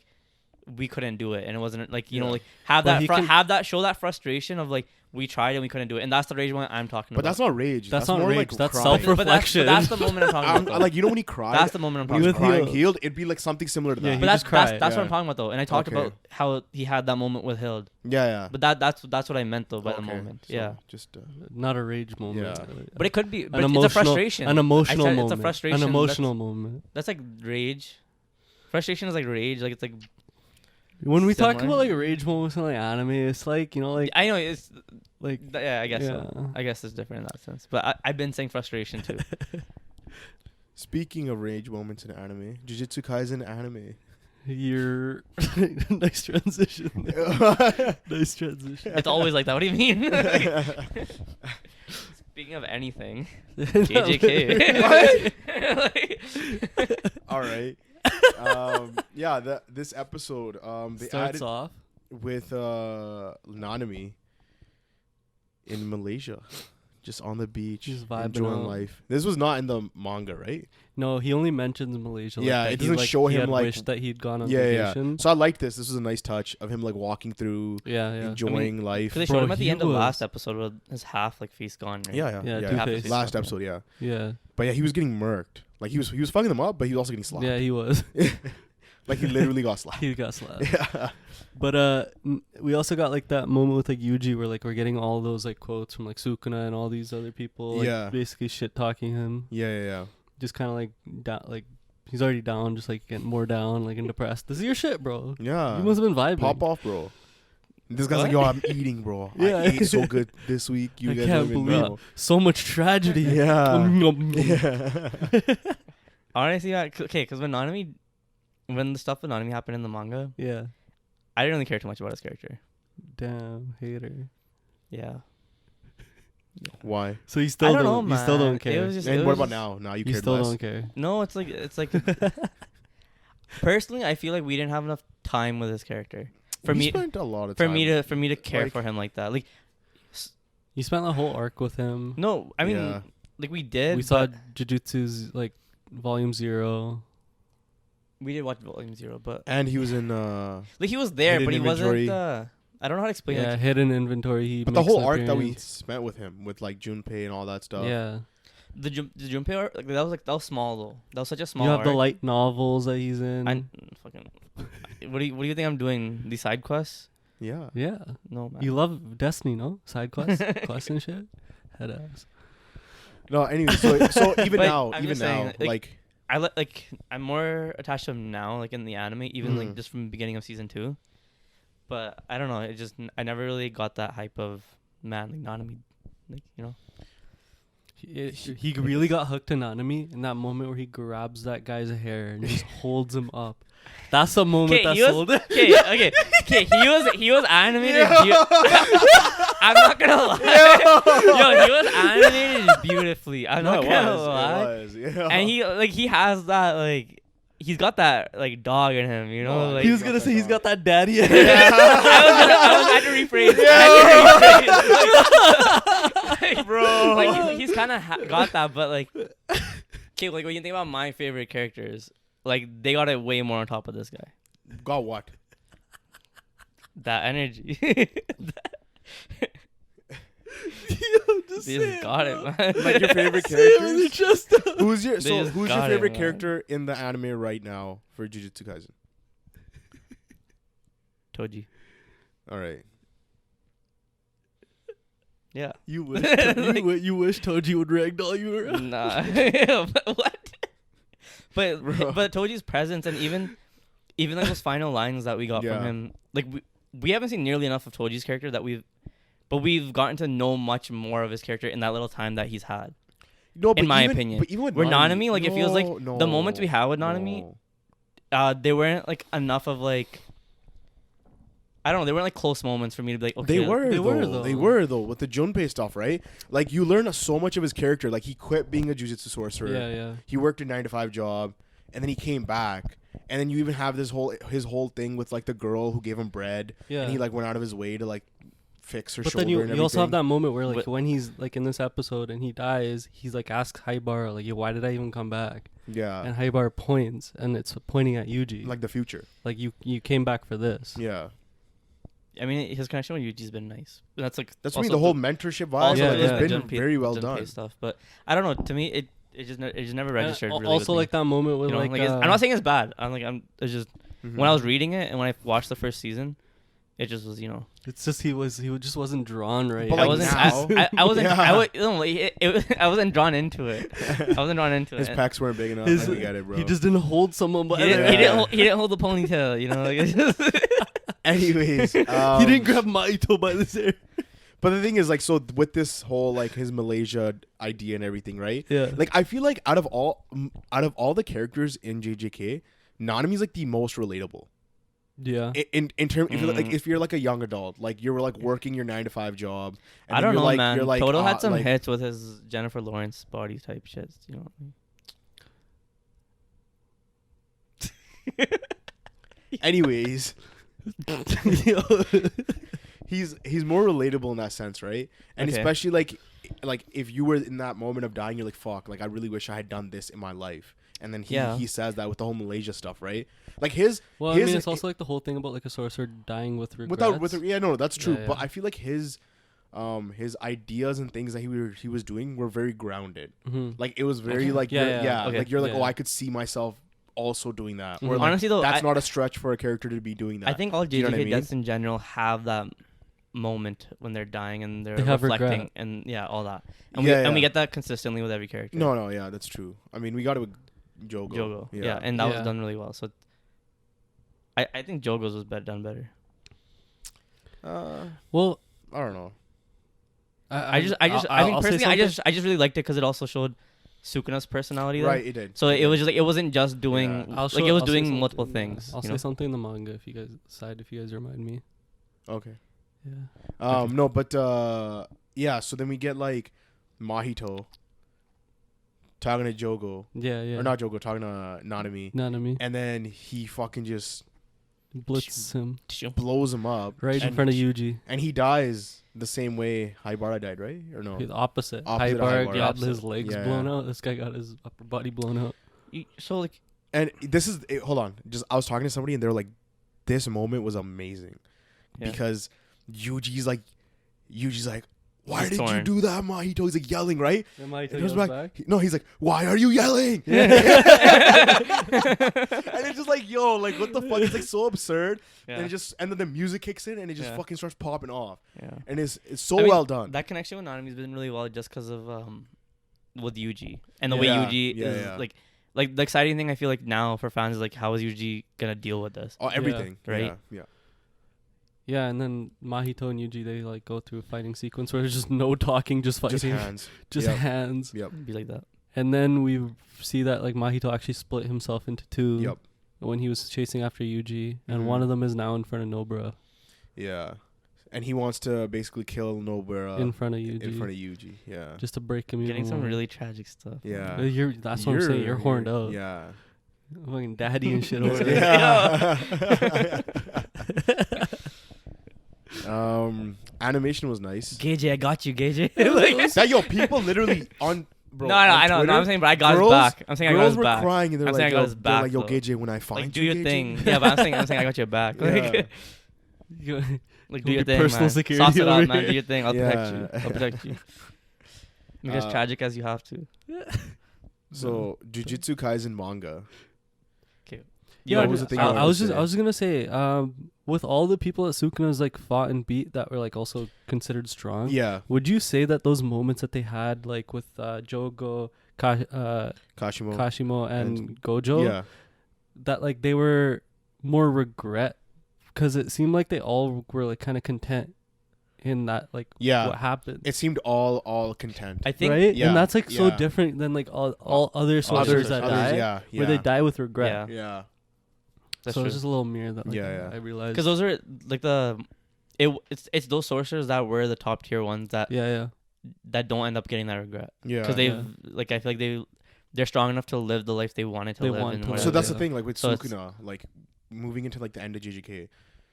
we couldn't do it, and it wasn't like you know Yeah. like have But that he can- have that show that frustration of like we tried and we couldn't do it, and that's the rage moment I'm talking But about. that's not rage. That's not more rage, Like that's crying. self-reflection. But that's the moment I'm talking about. though. Like you know when he cried. That's the moment I'm when he talking was about. crying, healed. It'd be like something similar to Yeah, that. he But just that's cried. what Yeah. I'm talking about though, and I talked Okay. about how he had that moment with Hild. Yeah. But that's what I meant though by the Okay, moment. so yeah. Just Not a rage moment. Yeah. But it could be. But An it's emotional, a frustration. An emotional I said moment. It's a frustration. An emotional moment. That's like rage. Frustration is like rage. Like it's like When we talk Similar. about like rage moments in like anime, it's like, you know, like I know it's like yeah. I guess yeah. so. I guess it's different in that sense. But I've been saying frustration too. speaking of rage moments in anime, Jujutsu Kaisen anime. You're nice transition. Nice transition. It's always like that. What do you mean? Speaking of anything, JJK. All right. Yeah. This episode, they Starts added off. with Nanami. in Malaysia, just on the beach, Just vibing enjoying out. life. This was not in the manga, right? No, he only mentions Malaysia. Yeah, that it he, doesn't show he him, had like- wished that he'd gone on Yeah. vacation. So I liked this. This was a nice touch of him like walking through, Yeah, yeah. enjoying life. Because they Bro, showed him at the he end of was- last episode with his half like face gone. Right? Yeah. Yeah, Half his Two-Face. face Last gone, episode, yeah. Yeah, But yeah, he was getting murked. Like he was fucking them up, but he was also getting slapped. yeah, he was. Like he literally got slapped. He got slapped. Yeah. But we also got like that moment with like Yuji where like we're getting all those like quotes from like Sukuna and all these other people. Like, Yeah. basically shit talking him. Yeah. Just kind of like like he's already down, just like getting more down, like and depressed. This is your shit, bro. Yeah. You must have been vibing. Pop off, bro. This guy's like, yo, I'm eating, bro. Yeah. I ate so good this week. You I guys can't don't even believe know. so much tragedy. Yeah. Yeah. Honestly, okay, because when the stuff with Nanami happened in the manga, Yeah. I didn't really care too much about his character. Damn hater. Yeah. Why? So you still I don't don't. know, You still man. don't care. It was just, And it what was about just- now? Now you You care still less. don't care. No, it's like personally, I feel like we didn't have enough time with his character We spent a lot of time. for me to care Like- for him like that. Like, You spent the whole arc with him. no, I mean, Yeah. like we did. We saw but Jujutsu's like Volume 0. we did watch Volume 0, but And he was in like he was there, Hidden but he inventory. wasn't. I don't know how to explain. Yeah, Like, hidden inventory. He but the makes whole an arc that we appearance. spent with him, with like Junpei and all that stuff. Yeah. the Junpei arc, like that was small though. That was such a small. You have the arc. light novels that he's in. I fucking. What do you think I'm doing? The side quests? Yeah. Yeah. No, man. You love Destiny, no? Side quests? quests and shit? Head ass. No, anyway, so even But now, I'm even just saying, now, like- like I'm more attached to him now, like in the anime, even like Mhm. just from the beginning of season 2. But I don't know. It just I never really got that hype of man like Nanami, like you know. He really got hooked to Nanami in that moment where he grabs that guy's hair and just holds him up. That's the moment that sold it. Okay. He was animated. I'm not gonna lie. Yo, he was animated beautifully. I'm not gonna lie. It was, yeah. And he has that like he's got that like dog in him, you know. Oh, Like He was gonna say he's got that daddy hair. I had to rephrase it. Like, bro. like he's kind of got that, but like, okay, like when you think about my favorite characters, like they got it way more on top of this guy. Got what? That energy. Just They just got it, man. Like your favorite Say it with your characters? chest out. Who's your They just who's your got it, favorite man. character in the anime right now for Jujutsu Kaisen? Toji. All right. Yeah. You wish Like- you wish Toji would ragdoll you around. Nah. What? But Bro. but Toji's presence and even like those final lines that we got Yeah. from him, like we haven't seen nearly enough of Toji's character but we've gotten to know much more of his character in that little time that he's had. No, In my opinion. But even with Where Nanami, like, it feels like no, the moments we had with Nanami, no. they weren't like enough of like I don't know, they weren't like close moments for me to be like, okay. They were They were, though. though. They were though with the Junpei stuff, right? Like you learn so much of his character. Like he quit being a Jujutsu sorcerer. Yeah. He worked a 9-to-5 job, and then he came back. And then you even have his whole thing with like the girl who gave him bread, Yeah. and he like went out of his way to like fix her But shoulder. then and you also have everything. that moment where like What- when he's like in this episode and he dies, he's like asks Haibara like, "Why did I even come back?" Yeah, And Haibara points, and it's pointing at Yuji. like the future. Like you came back for this. Yeah, I mean, his connection with Yuji's been nice. That's like that's what I mean. also The whole mentorship vibe. also Yeah, like, yeah. it's been Junpei- very well Junpei done. stuff, but I don't know. To me, it just never registered. And Really also with me. like that moment with You know, like, it's, I'm not saying it's bad. It's just Mhm. when I was reading it and when I watched the first season, it just was it's just he just wasn't drawn right. But, I like, wasn't now- I wasn't Yeah. I wasn't drawn into it. I wasn't drawn into His it. pecs weren't big enough. His- I get it, bro. He just didn't hold someone by He didn't, the he, Yeah. didn't hold, he didn't hold the ponytail, you know. Like, it's just Anyways, he didn't grab Maito by the hair. But the thing is, like, so with this whole like his Malaysia idea and everything, right? Yeah. Like, I feel like out of all the characters in JJK, Nanami's like the most relatable. Yeah. In term, if you're like a young adult, like you're like working your 9-to-5 job. And I then don't you're know, like, man. You're like, Toto had some like, hits with his Jennifer Lawrence body type shit, you know. Anyways, he's more relatable in that sense, right? And Okay. especially like if you were in that moment of dying, you're like, fuck, like I really wish I had done this in my life. And then he says that with the whole Malaysia stuff, right? Like his Well, I mean, it's also like the whole thing about like a sorcerer dying with regrets. that's true. Yeah, But yeah. I feel like his ideas and things that he was doing were very grounded. Mm-hmm. Like it was very Okay. like Yeah. Okay. like you're like, Yeah. oh, I could see myself also doing that. Or Mhm. like, Honestly, though, that's not a stretch for a character to be doing that. I think all Do you know JJK what I mean? deaths in general have that moment when they're dying and they're They have reflecting regret. and all that. And Yeah, we yeah. get that consistently with every character. No, yeah, that's true. I mean, we got it with Jogo. Jogo. Yeah, and that Yeah. was done really well. So I think Jogo's was done better. Well, I don't know. I mean, I'll say personally, I something. just really liked it because it also showed Sukuna's personality. There. Right, it did. So it was just like it wasn't just doing Yeah. I'll like it was I'll say doing multiple something, things. I'll you say know? something in the manga if you guys remind me. Okay. Yeah. Okay. No, but yeah. So then we get like Mahito talking to Jogo, Yeah. or not Jogo, talking to Nanami, Nanami and then he fucking just blitz him blows him up right in and- front of Yuji. and he dies the same way Haibara died, right? Or no? The opposite. Opposite of Haibara Haibara. got Opposite. his legs Yeah. blown out. This guy got his upper body blown out. So like And this is hold on. Just I was talking to somebody and they're like, this moment was amazing Yeah. because Yuji's like, why He's did you torn. do that, Mahito? He's like yelling, right? And And he goes back. He's like, why are you yelling? Yeah. And it's just like, yo, like what the fuck? It's like so absurd. yeah. And then the music kicks in and it just Yeah. fucking starts popping off. yeah. And it's so I mean, well done. That connection with Nanami's been really well just because of with Yuji and the Yeah. way Yuji Yeah, is yeah. like the exciting thing I feel like now for fans is like how is Yuji gonna deal with this? Oh, everything. right? Yeah. Yeah, and then Mahito and Yuji, they like go through a fighting sequence where there's just no talking, just fighting, Just hands. just Yep. hands. Yep. Be like that. And then we see that like Mahito actually split himself into two Yep. when he was chasing after Yuji, and Mhm. one of them is now in front of Nobara, Yeah. And he wants to basically kill Nobara in front of Yuji, Yuji. Yeah. just to break him. Getting even some more. really tragic stuff. Yeah. That's what I'm saying. You're horned out. Yeah. Fucking daddy and shit over there. Yeah. Animation was nice. Gage, I got you, Gage. That yo, people literally on bro. no, on I know. Twitter, No, I'm saying, but I got girls- his back. I'm saying I got girls his were back. crying and they're I'm like, saying I got yo, his they're back, like, yo, though. Gage, when I find Like, you, do your Gage. thing. Yeah, but I'm saying I got your back. Yeah. Like, Your do your thing, personal man. security Sauce it out, over man. here. Do your thing. I'll protect you. Yeah. I'll protect you. Make it as tragic as you have to. So Jujutsu Kaisen manga. Yeah, What was the thing you I wanted was to just say? gonna say, with all the people that Sukuna's like fought and beat that were like also considered strong. Yeah, Would you say that those moments that they had like with Jogo, Kashimo. Kashimo, and Gojo, Yeah, that like they were more regret because it seemed like they all were like kind of content in that like yeah. what happened. It seemed all content. I think. Right, yeah, and that's like so yeah. different than like all other sorcerers that die, yeah, where they die with regret. Yeah. Yeah, That's So true. it's just a little mirror that like, Yeah. I realized. Because those are like it's those sorcerers that were the top tier ones that yeah. don't end up getting that regret yeah. because they've like I feel like they're strong enough to live the life they wanted to They live. want And to whatever. So that's Yeah. the thing, like with So it's- Sukuna, like moving into like the end of JJK,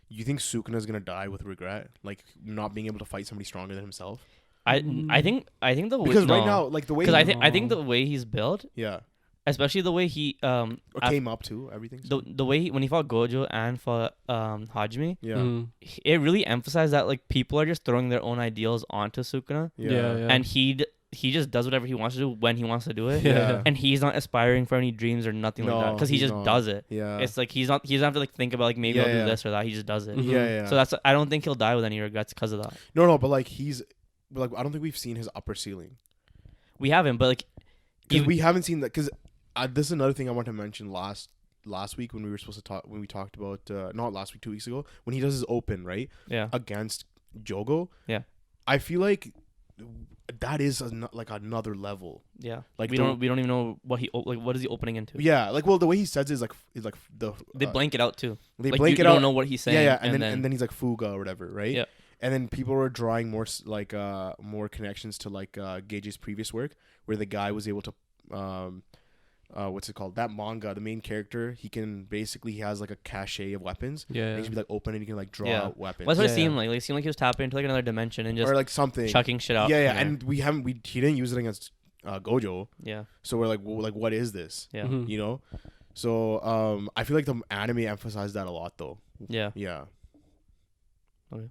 you think Sukuna's gonna die with regret, like not being able to fight somebody stronger than himself? I think the way, Because no. right now, like the way because he, I think the way he's built, yeah, especially the way he or came up to everything. the way when he fought Gojo and fought Hajime, Yeah, Mm. it really emphasized that like people are just throwing their own ideals onto Sukuna, yeah, and he just does whatever he wants to do when he wants to do it, Yeah. and he's not aspiring for any dreams or nothing like that No, because he he's just not. does it. yeah. It's like he doesn't have to like think about like maybe Yeah, I'll do yeah. this or that. He just does it. Mhm. yeah. So that's I don't think he'll die with any regrets because of that. no, but like I don't think we've seen his upper ceiling We haven't, but like because we haven't seen that. Because this is another thing I want to mention. Last week when we were supposed to talk, when we talked about not last week, 2 weeks ago, when he does his open right yeah. against Jogo. Yeah. I feel like that is like another level. Yeah, Like we the- don't even know what what is he opening into. Yeah, like well, the way he says it is like the They blank it out too. they Like blank you it out. don't know what he's saying. Yeah, and then he's like Fuga or whatever, right? Yeah. And then people were drawing more more connections to like Gage's previous work, where the guy was able to what's it called? That manga, the main character, he has like a cache of weapons. Yeah. And he can be like open and he can like draw Yeah. out weapons. That's what Yeah, it seemed yeah. like. Like, it seemed like he was tapping into like another dimension and just or like something. chucking shit out. Yeah, from there. and he didn't use it against Gojo. Yeah. So we're like, well, like what is this? Yeah. Mhm. You know? So I feel like the anime emphasized that a lot though. Yeah. Yeah. Okay.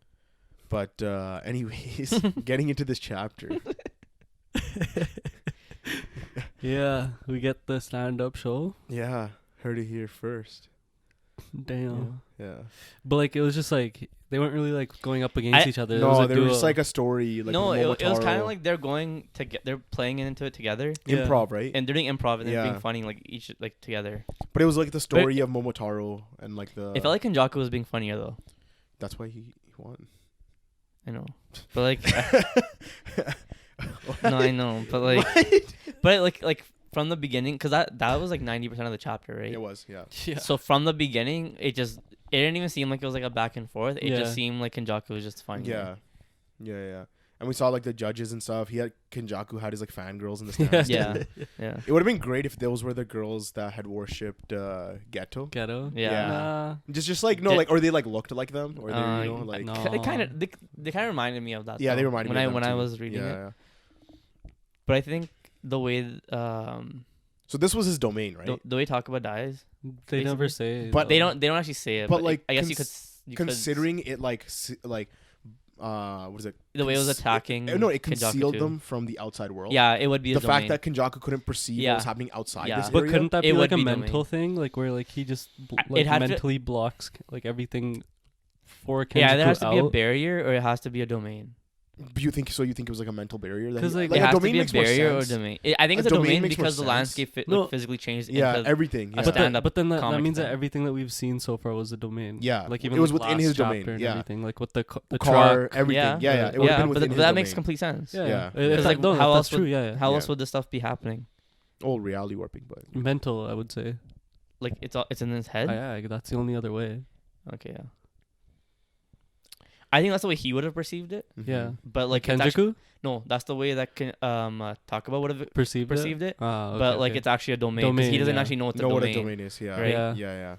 But anyways, getting into this chapter. Yeah, we get the stand-up show. Yeah, heard it here first. Damn. Yeah. But like it was just like they weren't really like going up against each other. It was No, a there was duo. just like a story. Like No, it was kind Momotaro. of like they're going to they're playing into it together, Yeah. improv, right? and they're doing improv and then Yeah. being funny like each like together. But it was like the story of Momotaro and like the. It felt like Kenjaku was being funnier though. That's why he won. I know, but like no, I know, but like from the beginning, because that was like 90% of the chapter, right? It was, yeah. Yeah. So from the beginning, it didn't even seem like it was like a back and forth. It Yeah. just seemed like Kenjaku was just funny. Yeah. And we saw like the judges and stuff. Kenjaku had his like fangirls in the stands. Yeah. too. Yeah. It would have been great if those were the girls that had worshipped Geto. Ghetto. Yeah. Nah. Just like no, Did- like or they like looked like them, or they like no. It kind of they kind of reminded me of that. yeah, they though, reminded when me I of them when I too. was reading Yeah. it. But I think the way So this was his domain, right? the way Takaba dies, They never basically. say. But they don't actually say it. But, But like, I guess you could Considering it like what is it? the way it was attacking. No, it Kenjaku concealed too. them from the outside world. Yeah, it would be The his fact domain. that Kenjaku couldn't perceive Yeah. what was happening outside Yeah. this But area. couldn't that It be like would a be mental domain. thing, like where like he just It like had to- mentally blocks like everything for Kenjaku Yeah, there has to be a out? barrier or it has to be a domain. You think so? You think it was like a mental barrier? 'Cause, like, It a has to domain be a makes more barrier or sense. domain. I think A it's a domain domain makes more because the sense. landscape No. physically changed. Yeah, into everything. a Yeah. But then, stand-up but then that comic means that thing. everything that we've seen so far was a domain. Yeah, like it even was like within last his domain, chapter and yeah. everything, like with the The car, car, everything. Yeah. Yeah, it would have Yeah, been but within his that domain. makes complete sense. Yeah, Yeah. If Because, that- like, no, how that's else true. would- Yeah, How Yeah. else would this stuff be happening? Oh, reality warping, but mental, I would say. Like it's in his head. Yeah, that's the only other way. Okay, yeah. I think that's the way he would have perceived it. Yeah, But like it's actu- Kenjaku no, that's the way that Takaba would have perceived perceived it. Ah, okay, But like okay. it's actually a domain because he Domain, doesn't yeah. actually know what the know what a domain. domain is. Yeah, Right? Yeah. yeah.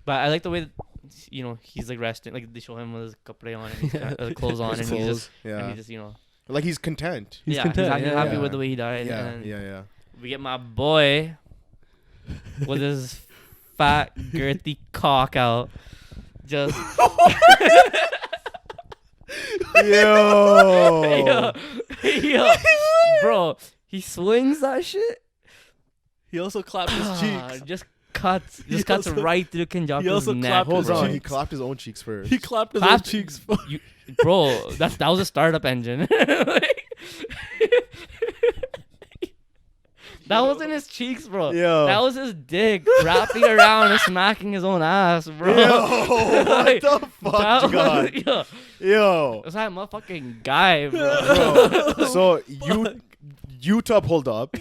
But I like the way that, he's like resting. Like they show him with his kapre on and he's got, clothes on His and he's clothes, just yeah. and he just Like he's content. He's yeah content, he's yeah, happy yeah. with the way he died. Yeah, And yeah. we get my boy with his fat girthy cock out. Just Yo. yo, bro, he swings that shit. He also clapped his cheeks. Just cuts He cuts also- right through Kenjaku's also neck. clapped Hold his on, he cheeks. clapped his own cheeks first. He clapped his Clapped- own cheeks. Bro, that was a startup engine. That wasn't his cheeks, bro. Yo. That was his dick wrapping around and smacking his own ass, bro. Yo, what the fuck, That God? was- yo, Yo. that's that motherfucking guy, bro. Bro, so Utah pulled up.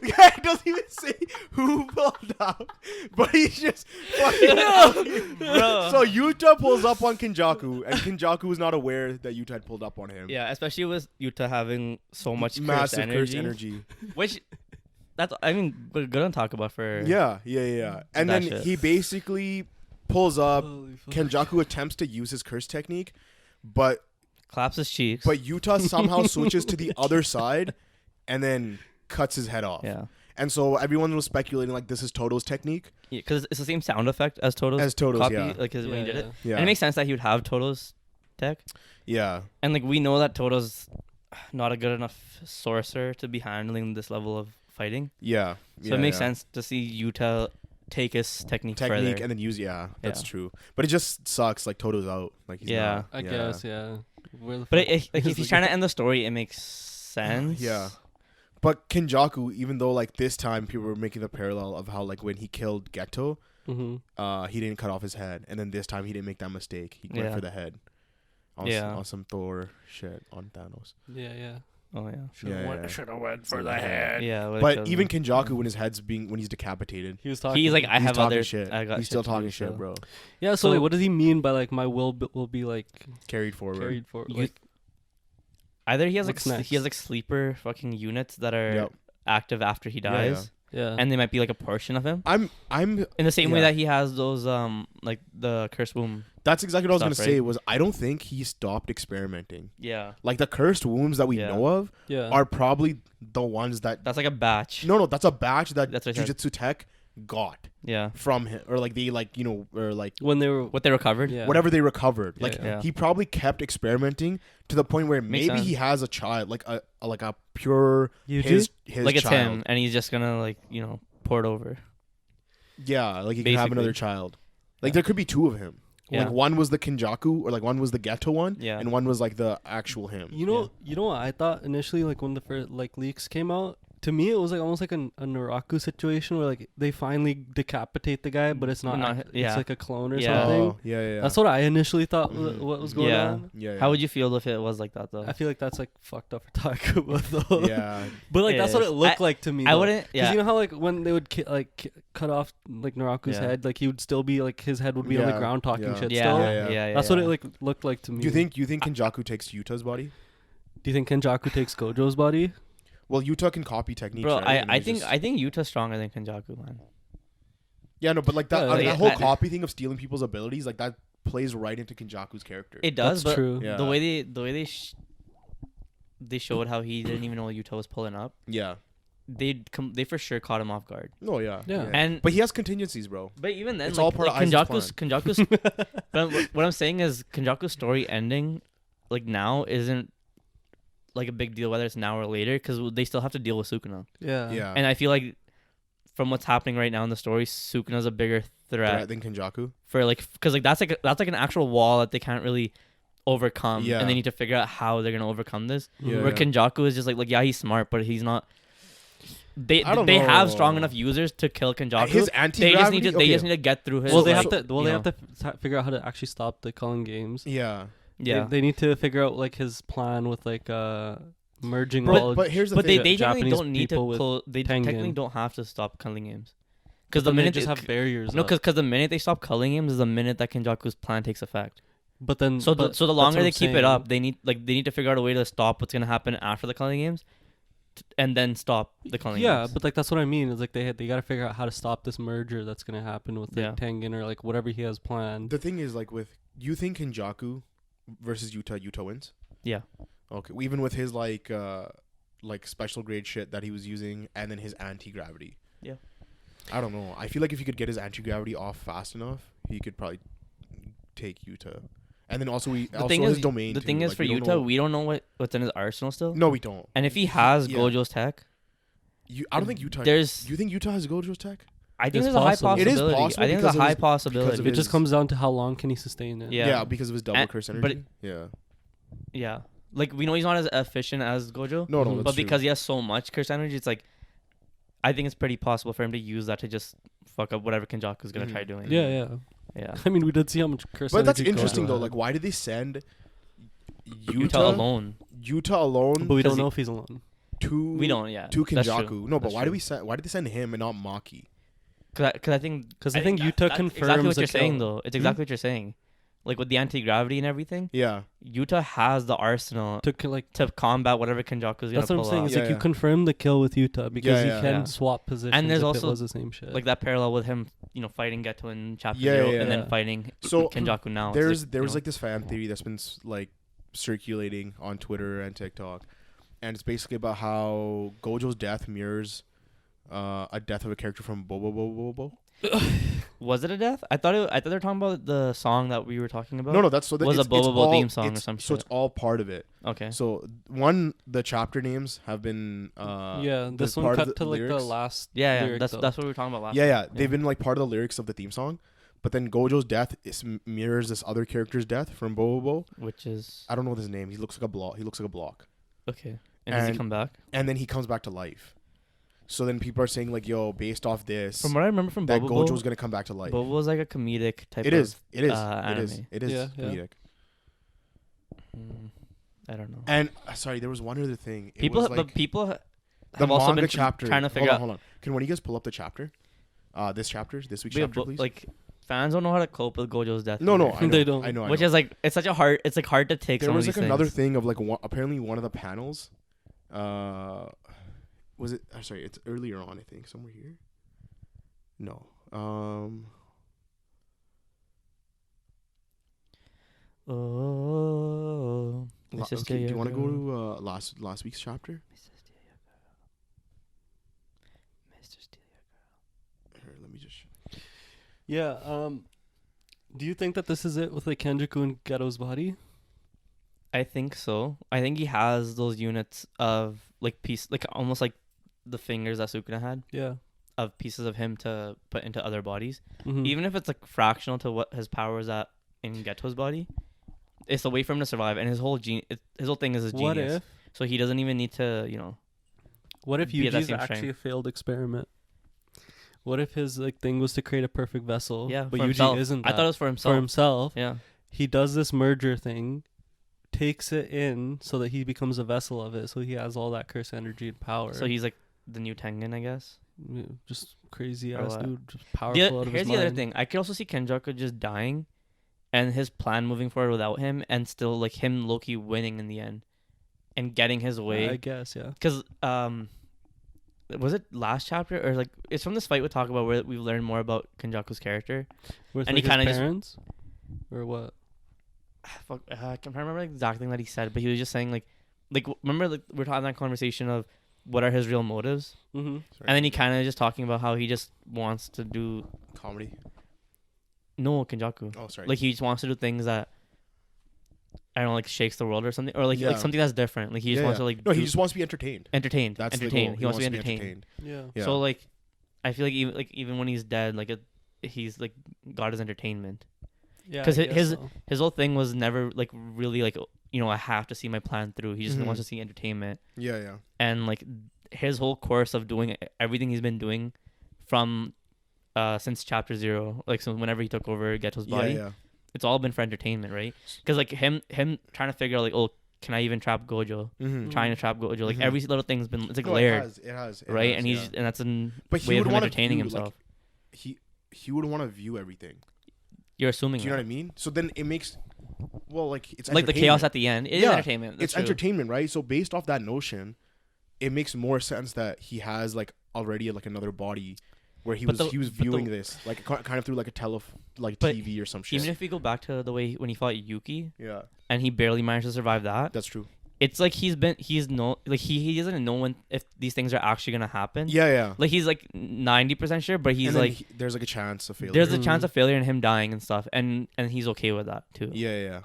The guy doesn't even say who pulled up, but he's just fucking Bro. So Utah pulls up on Kenjaku, and Kenjaku is not aware that Utah had pulled up on him. Yeah, especially with Yuta having so much Massive cursed cursed energy. energy. Which, but good on talk about for. Yeah. And That then shit. he basically pulls up. Holy fuck. Kenjaku attempts to use his curse technique, but Claps his cheeks. Utah somehow switches to the other side, and then cuts his head off. Yeah. And so everyone was speculating like this is Toto's technique. Because it's the same sound effect as Toto's. Copy, yeah. like when he did it. Yeah. And it makes sense that he would have Toto's tech. Yeah. And like we know that Toto's not a good enough sorcerer to be handling this level of fighting. Yeah. So it makes sense to see Yuta take his technique further. And then use that's Yeah. true. But it just sucks like Toto's out. Like he's Yeah. not, I guess, yeah. Where the But fuck like is if he's the trying guy? to end the story, it makes sense. Yeah. But Kenjaku, even though like this time people were making the parallel of how like when he killed Geto, he didn't cut off his head, and then this time he didn't make that mistake. He went Yeah. for the head. On some Thor shit on Thanos. Yeah. Oh yeah. Should have went for the head. Yeah. But even Kenjaku, when he's decapitated, he was talking. he's like, I he's have talking other shit. I got He's shit still to talking do, shit, so. bro. yeah. So like, what does he mean by like my will be like Carried forward. carried forward? You- Like, Either he has What's like next? he has like sleeper fucking units that are Yep. active after he dies. Yeah. And they might be like a portion of him. I'm In the same way that he has those like the cursed womb. That's exactly what I was stuff, gonna say. right? Was I don't think he stopped experimenting. Yeah. Like the cursed wombs that we know of are probably the ones that. That's like a batch. No, that's a batch that That's what I said. Jujutsu Tech got. Yeah. From him, or like they or like when they were what they recovered. Yeah. Whatever they recovered. Yeah, Like he probably kept experimenting to the point where maybe he has a child, like a pure his like it's child. him, and he's just gonna like pour it over. Yeah, like he can have another child. Like there could be two of him. Yeah. Like one was the Kenjaku, or like one was the Ghetto one, and one was like the actual him. You know what I thought initially, like when the first like leaks came out. To me, it was like almost like a Naraku situation where like they finally decapitate the guy, but it's not. It's like a clone or something. Oh, yeah. That's what I initially thought. What was going on? Yeah. How would you feel if it was like that though? I feel like that's like fucked up for Taku, though. Yeah. But like that's what it looked like to me. I wouldn't. Yeah. Because you know how like when they would cut off like Naraku's head, like he would still be like his head would be on the ground talking shit. Still. Yeah. That's what it like looked like to me. Do you think Kenjaku takes Yuta's body? Do you think Kenjaku takes Gojo's body? Well, Yuta can copy techniques. Bro, right? I think Yuta's stronger than Kenjaku, man. Yeah, no, but like that that whole copy thing of stealing people's abilities, like that plays right into Kenjaku's character. It does, That's but true. Yeah. the way they showed how he didn't even know Yuta was pulling up. Yeah. They for sure caught him off guard. No, yeah. And but he has contingencies, bro. But even then, it's all part of Kenjaku's. But what I'm saying is Kenjaku's story ending, like now, isn't like a big deal whether it's now or later because they still have to deal with Sukuna. Yeah. And I feel like from what's happening right now in the story, Sukuna's a bigger threat than Kenjaku. For like, because like that's like an actual wall that they can't really overcome, and they need to figure out how they're gonna overcome this. Where Kenjaku is just like he's smart, but he's not. They have strong enough users to kill Kenjaku. His anti-gravity. They just need to get through his. Well, they have to figure out how to actually stop the culling games. Yeah. Yeah, they need to figure out like his plan with like merging but here's the thing. They technically don't need to they technically don't have to stop culling games because the minute they just have barriers. No, because the minute they stop culling games is the minute that Kenjaku's plan takes effect. But then so the longer they keep it up, they need to figure out a way to stop what's gonna happen after the culling games, and then stop the culling games. Yeah, but like that's what I mean. Is like they got to figure out how to stop this merger that's gonna happen with like Tengen or like whatever he has planned. The thing is, like with you think Kenjaku versus Yuta wins? Yeah. Okay. Even with his like special grade shit that he was using, and then his anti-gravity. Yeah. I don't know. I feel like if he could get his anti-gravity off fast enough, he could probably take Yuta. And then also his domain. The thing is, for Yuta, we don't know what's in his arsenal still. No, we don't. And if he has Gojo's tech, I don't think Yuta. Do you think Yuta has Gojo's tech? I think there's a high possibility. It is possible. I think there's a high possibility. It just comes down to how long can he sustain it. Yeah, because of his double curse energy. Yeah. Like, we know he's not as efficient as Gojo. No, but because he has so much curse energy, it's like, I think it's pretty possible for him to use that to just fuck up whatever Kenjaku's gonna try doing. Yeah. I mean, we did see how much curse energy. But that's interesting though. Like, why did they send Yuta alone? But we don't know if he's alone. To Kenjaku. No, but why did they send him and not Maki? Because I think Yuta confirms exactly what you're saying though. It's exactly what you're saying. Like with the anti-gravity and everything. Yeah. Yuta has the arsenal to combat whatever Kenjaku's gonna pull. That's what I'm saying. It's like you confirm the kill with Yuta because he can swap positions. And there's if also it was the same shit. Like that parallel with him, fighting Geto in chapter 0 and then fighting Kenjaku now. There was like this fan theory that's been like circulating on Twitter and TikTok, and it's basically about how Gojo's death mirrors a death of a character from Bobo. Was it a death? I thought they were talking about the song that we were talking about. No, that's was a Bobo theme song or something. So it's all part of it. Okay. So the chapter names have been this one cut to like the last. Yeah. That's what we were talking about last. Yeah. They've been like part of the lyrics of the theme song, but then Gojo's death mirrors this other character's death from Bobo, which is I don't know what his name. He looks like a block. Okay. And does he come back? And then he comes back to life. So then people are saying like, "Yo, based off this, from what I remember from Bobo, Gojo's gonna come back to life." Bobo was like a comedic type. It is anime. comedic. I don't know. And sorry, there was one other thing. People have also been chapter. Trying to figure out. Hold on. Can one of you guys pull up the chapter? This week's chapter, please. Like fans don't know how to cope with Gojo's death. No, they don't. I know. Which is like it's hard to take. There was like another thing of like apparently one of the panels. was it? Sorry, it's earlier on. I think somewhere here. No. Oh. Okay, do you want to go to last week's chapter? Here, let me just. Yeah. Do you think that this is it with like Kenjaku and Geto's body? I think so. I think he has those units of like piece, like almost like the fingers that Sukuna had. Yeah. Of pieces of him to put into other bodies, Mm-hmm. even if it's like fractional to what his power is at in Geto's body. It's the way for him to survive, and his whole his whole thing is his genius. What if? So he doesn't even need to, you know. What if be at that Yuji's same actually strength. a failed experiment? What if his like thing was to create a perfect vessel? Yeah, but for Yuji himself. isn't. That. I thought it was for himself. For himself. Yeah. He does this merger thing, takes it in so that he becomes a vessel of it. So he has all that curse energy and power. So he's like the new Tengen, I guess. Yeah, just crazy Or ass what? dude, just powerful out of his Here's the mind. other thing. I could also see Kenjaku just dying, and his plan moving forward without him, and still like him Loki winning in the end, and getting his way. I guess, yeah. Because was it last chapter or like it's from this fight we talk about where we learn more about Kenjaku's character? With And like he kinda his just- parents, or what? Fuck, I can't remember the exact thing that he said, but he was just saying like remember like we're having that conversation of what are his real motives, Mm-hmm. Sorry. and then he kind of just talking about how he just wants to do Comedy. Kenjaku. Oh, sorry. Like he just wants to do things that I don't know, like shakes the world or something, or like Yeah. something that's different. Like he just wants to like No, he just wants to be entertained. entertained. That's the entertained. goal. He wants to be entertained. Yeah. Yeah. So like, I feel like even when he's dead, like he's like got his entertainment. Yeah. 'Cause I guess his- so. His whole thing was never like really like, you know, I have to see my plan through. He just Mhm. wants to see entertainment, Yeah. and like his whole course of doing everything he's been doing from since chapter 0, like so whenever he took over Geto's body, Yeah. it's all been for entertainment, right? Because like him trying to figure out like, oh, can I even trap Gojo? Mm-hmm. Trying to trap Gojo, like Mhm. every little thing's been it's like No, layered, It has. It right? has, And he's yeah. and that's a But he way of would him want to entertaining view, himself. Like, he would want to view everything. You're assuming Do you know that. what I mean? So then it makes, well, like it's Like the chaos at the end. It is Yeah, entertainment. That's it's true. entertainment, right? So based off that notion, it makes more sense that he has like already like another body where he But was the- viewing this like kind of through like a like But TV or some shit. Even if we go back to the way when he fought Yuki Yeah, and he barely managed to survive that, that's true. it's like he doesn't know when if these things are actually gonna happen. Yeah. Like he's like 90% sure, but he's And then like there's like a chance of failure. there's a chance of failure and him dying and stuff, and he's okay with that too. Yeah.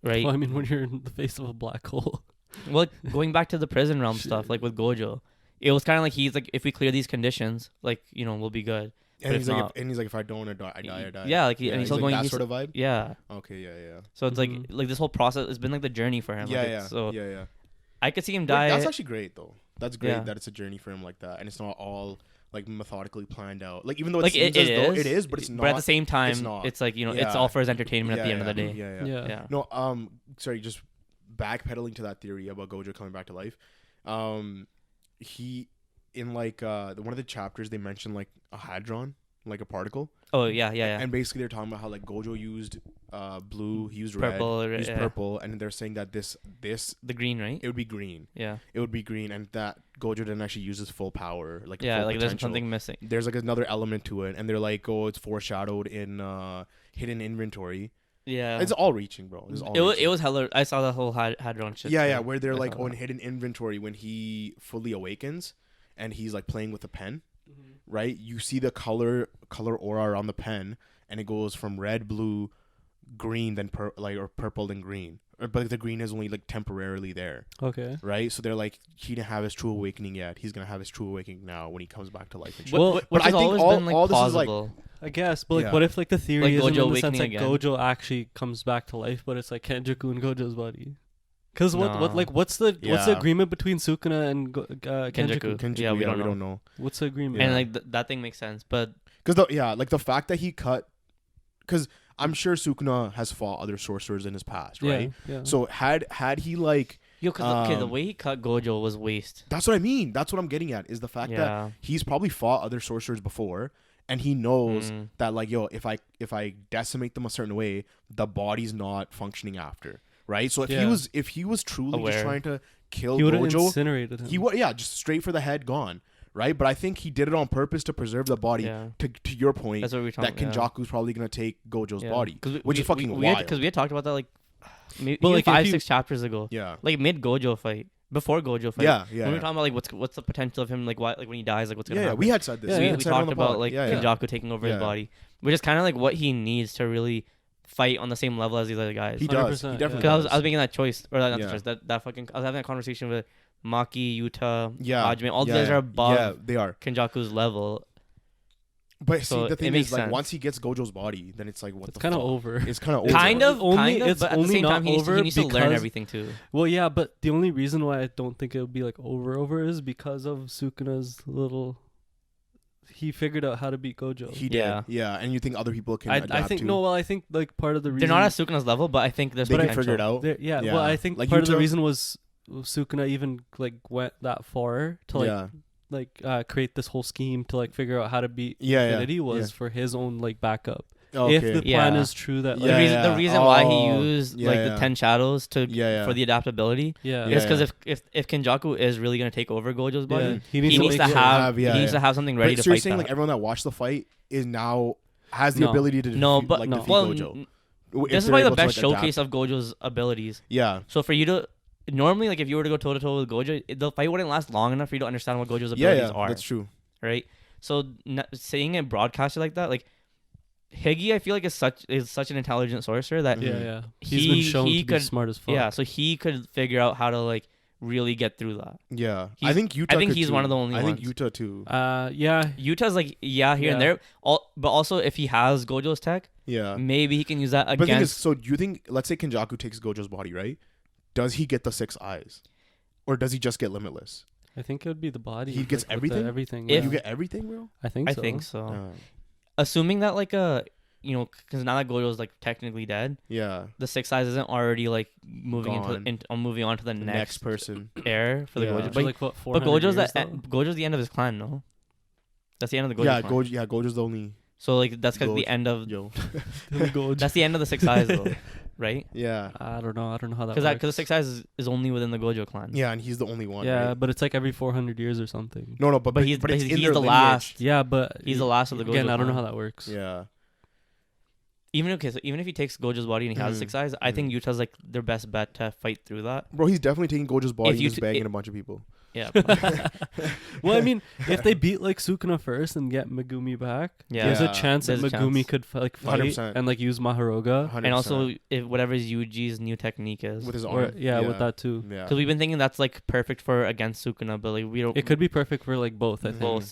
Right. Well, I mean, when you're in the face of a black hole. Well, going back to the prison realm stuff, Shit. like with Gojo, it was kind of like he's like, if we clear these conditions, like, you know, we'll be good. And But he's if like, not- if I don't, I die. Yeah, like, Yeah, and he's he's still like going that he's- sort of vibe. Yeah. Okay, yeah. So it's Mhm. like this whole process has been like the journey for him. Like, Yeah. So Yeah. I could see him Wait, die. that's actually great though. That's great Yeah. that it's a journey for him like that, and it's not all like methodically planned out. Like even though it like seems it as though is, it is, but it's not. But at the same time, it's not. it's like, you know, it's Yeah. all for his entertainment at the end of the day. Yeah. Yeah. No, sorry, just backpedaling to that theory about Gojo coming back to life. He in like one of the chapters they mentioned like a hadron, like a particle. Oh yeah. And basically they're talking about how like Gojo used blue, he used Purple, red, he used yeah. purple, and they're saying that this The green, right? it would be green. Yeah. It would be green, and that Gojo didn't actually use his full power, like Yeah. full Like there's potential. something missing. There's like another element to it, and they're like, oh, it's foreshadowed in hidden inventory. Yeah. It's all reaching, bro. It's all It reaching. was hella. I saw that whole hadron shit. Yeah, too. where they're I like saw on that. hidden inventory when he fully awakens, and he's like playing with a pen, right? You see the color aura around the pen, and it goes from red, blue, green, then or purple, then green. But the green is only like temporarily there, Okay. right? So they're like, he didn't have his true awakening yet. He's gonna have his true awakening now when he comes back to life. And shit. Well, Which but has I think always all- been like all this is, like, plausible. I guess, but like, Yeah. what if like the theory Like is Gojo in the sense awakening like again. Gojo actually comes back to life, but it's like Kenjaku and Gojo's body? Because No. what's the Yeah. agreement between Sukuna and Kenjaku? Kenjaku. Yeah, we don't know. know. What's the agreement? And Yeah. like that thing makes sense, but Because like the fact that he cut, because I'm sure Sukuna has fought other sorcerers in his past, right? Yeah. So had he like, because the Um, way he cut Gojo was waste. that's what I mean. That's what I'm getting at is the fact that Yeah. he's probably fought other sorcerers before, and he knows Mm. that like, yo, if I decimate them a certain way, the body's not functioning after, right? So if Yeah. he was truly just Aware. trying to kill he would have Gojo, incinerated him. he would just straight for the head, gone. Right, but I think he did it on purpose to preserve the body. Yeah. To your point, That's what we're talking. that Kenjaku's probably gonna take Gojo's body, which is fucking wild. wild. Because we had talked about that like maybe like 5-6 chapters ago. Yeah, like mid Gojo fight, before Gojo fight. Yeah. When we were talking about like what's the potential of him, like why, like when he dies, like what's gonna happen. We had said this. We talked about like Kenjaku taking over his body, which is kind of like what he needs to really fight on the same level as these other guys. He does. He definitely. Because I was making that choice, or not the choice. That fucking. I was having that conversation with Maki, Yuta, Hajime. All these guys are above. Yeah, they are. Kenjaku's level. But so see, the thing is, like, sense. once he gets Gojo's body, then it's like, what? It's kind of over. It's kind of over. Kind of. It's but at only the same not time, he needs to learn everything too. Well, yeah, but the only reason why I don't think it would be like over is because of Sukuna's little. He figured out how to beat Gojo. He did. Yeah, and you think other people can adapt I think to? no. Well, I think like part of the reason they're not at Sukuna's level, but I think there's they can potential. figure it out. Yeah. Well, I think like part of the reason was Sukuna even like went that far to create this whole scheme to like figure out how to beat Infinity was for his own like backup. Okay. If the plan is true that the reason why he used the 10 shadows to for the adaptability is because if Kenjaku is really gonna take over Gojo's body, he needs to have something ready to so you're fight. Saying like everyone that watched the fight is now has the ability to defeat Gojo. This is probably the best showcase of Gojo's abilities. Yeah. So for you to normally, like if you were to go toe to toe with Gojo, the fight wouldn't last long enough for you to understand what Gojo's abilities are. That's true. Right. So saying it broadcasted like that, like Higgy, I feel like is such an intelligent sorcerer that he's been shown to be smart as fuck. Yeah, so he could figure out how to like really get through that. Yeah, I think he's one of the only ones. I think Yuta too. Yuta's like here and there. But also if he has Gojo's tech, maybe he can use that against. But the thing is, so do you think? Let's say Kenjaku takes Gojo's body, right? Does he get the 6 eyes, or does he just get Limitless? I think it would be the body. He gets everything. Everything. If you get everything, bro. I think so. Assuming that like because now that Gojo's like technically dead, the 6 eyes isn't already like moving moving on to the next person heir for the Gojo. But, like, what, but Gojo's the end of his clan, no? That's the end of the Gojo clan. Gojo's the only. So like that's like the end of that's the end of the 6 eyes though, right? Yeah. I don't know how that works. Because the 6 eyes is only within the Gojo clan. Yeah, and he's the only one. Yeah, right? but it's like every 400 years or something. No, but he's the last. Yeah, but he's the last of the Gojo. Again, I don't know how that works. Yeah. Even if he takes Gojo's body and he has 6 eyes, I think Yuta's like their best bet to fight through that. Bro, he's definitely taking Gojo's body and just banging a bunch of people. Yeah. Well, I mean, if they beat like Sukuna first and get Megumi back, there's a chance that Megumi could like fight 100%. and like use Maharoga. 100%. And also if whatever Yuji's new technique is with his arm. With that too. Yeah. Because we've been thinking that's like perfect for against Sukuna, but like we don't. It could be perfect for like both. I think. Both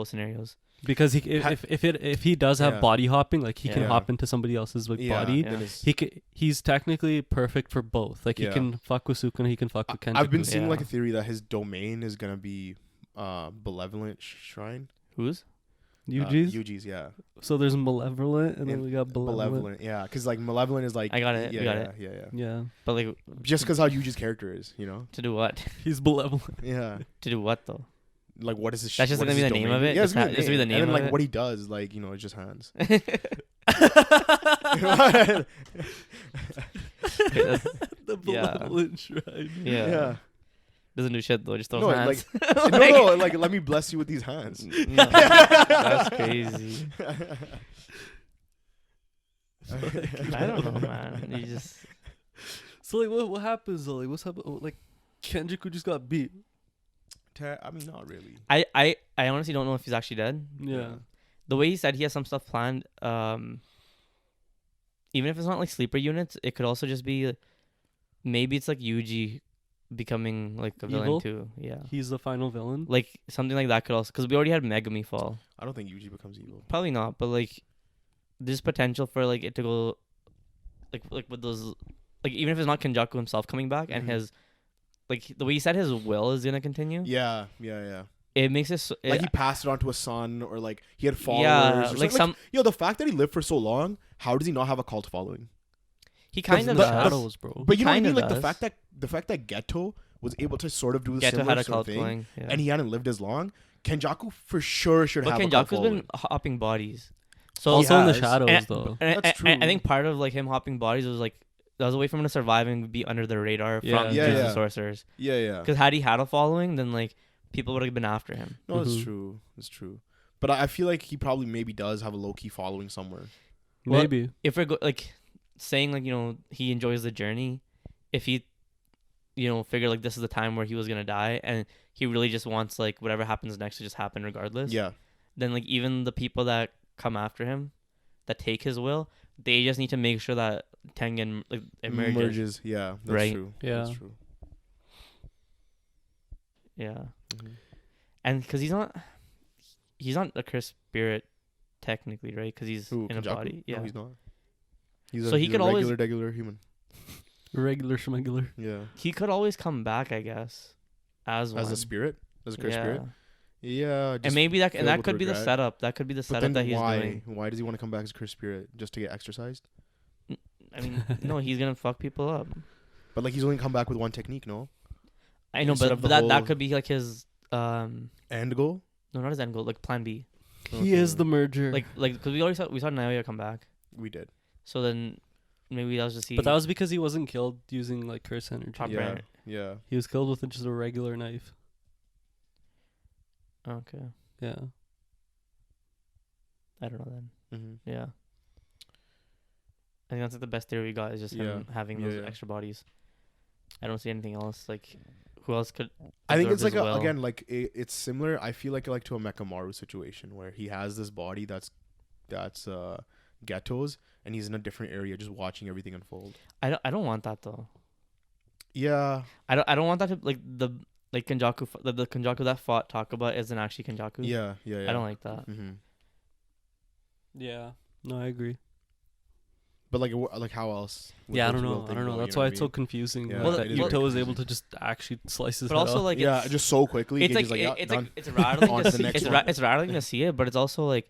scenarios. Because if he does have body hopping, like he can hop into somebody else's like body. He's technically perfect for both. Like he can fuck with Sukuna, he can fuck with Kenjaku. I've been seeing like a theory that his domain is gonna be Malevolent Shrine. Whose? Yuji's? Yuji's, yeah. So there's Malevolent and then we got Malevolent. Yeah, because like Malevolent is like I got it. Yeah. But like just because how Yuji's character is, you know. To do what? He's malevolent. Yeah. To do what though? Like what is his? That's just gonna be the name of it. Yeah, it's gonna be the name. And then of like it. what he does, like you know, it's just hands. The Malevolent Shrine. Yeah. Doesn't do shit though. Just throws hands. Like let me bless you with these hands. No, that's crazy. I don't know, man. You just. So like, what happens though? Like, what's happened? Like, Kenjaku just got beat. I mean, not really. I honestly don't know if he's actually dead. Yeah. The way he said he has some stuff planned, even if it's not like sleeper units, it could also just be maybe it's like Yuji becoming like a villain too. Yeah. He's the final villain. Like something like that could also, because we already had Megumi fall. I don't think Yuji becomes evil. Probably not, but like there's potential for like it to go like with those, like even if it's not Kenjaku himself coming back and his. Like, the way he said his will is going to continue. Yeah. It makes it... like, he passed it on to a son, or, like, he had followers. Yeah, like some... the fact that he lived for so long, how does he not have a cult following? He kind of does. Shadows, bro. But you know what I mean? Like, the fact that Geto was able to sort of do the similar sort of thing, and he hadn't lived as long, Kenjaku for sure should have a cult following. But Kenjaku's been hopping bodies. So also in the shadows, though. That's true. I think part of, like, him hopping bodies was, like, was a way for him to survive and be under the radar from Jujutsu sorcerers. Yeah. Because had he had a following, then like people would have been after him. No, it's true. It's true. But I feel like he probably maybe does have a low key following somewhere. Well, Maybe if we're like saying like he enjoys the journey, if he figure like this is the time where he was gonna die and he really just wants like whatever happens next to just happen regardless. Yeah. Then like even the people that come after him, that take his will, they just need to make sure that Tengen like emerges. Yeah, that's right? true. Yeah. That's true. Yeah. And because he's not a cursed spirit technically, right? Because he's in Kenjaku? a body. Yeah. No, he's not. So he could always regular human. regular schmegular. Yeah. He could always come back, I guess, as a spirit, as a cursed spirit. Yeah. And maybe that could be the regret. setup. That could be the setup that he's doing. Why does he want to come back as a cursed spirit? Just to get exercised? I mean, no, he's gonna fuck people up. But like he's only come back with one technique, no? I know, Instead but of the that whole- could be like his End goal? no, not his end goal, like plan B. He is the merger. Like because we saw Naoya come back. We did. So then maybe that was just but that was because he wasn't killed using like curse energy. Top Yeah. right. Yeah. He was killed with just a regular knife. Okay. Yeah. I don't know then. Mm-hmm. Yeah. I think that's like the best theory we got is just him having those extra bodies. I don't see anything else. Like, who else could? I think it's absorb like his will? again, like it's similar. I feel like to a Mechamaru situation where he has this body that's Ghetto's, and he's in a different area just watching everything unfold. I don't want that though. Yeah. I don't want that to like the Kenjaku the Kenjaku that fought Takaba isn't actually Kenjaku. Yeah. I don't like that. Mm-hmm. Yeah. No, I agree. But like how else? would Yeah, I those don't will know. thing I don't know. go, That's you know why what it's I so mean? confusing. Yeah, That it is very Yuto is able confusing. to just actually slice his But head also off. like Yeah, just so quickly. it's like Gage's yeah, it's done. like it's rattling On to to the see next it's, one. it's rattling to see it, but it's also like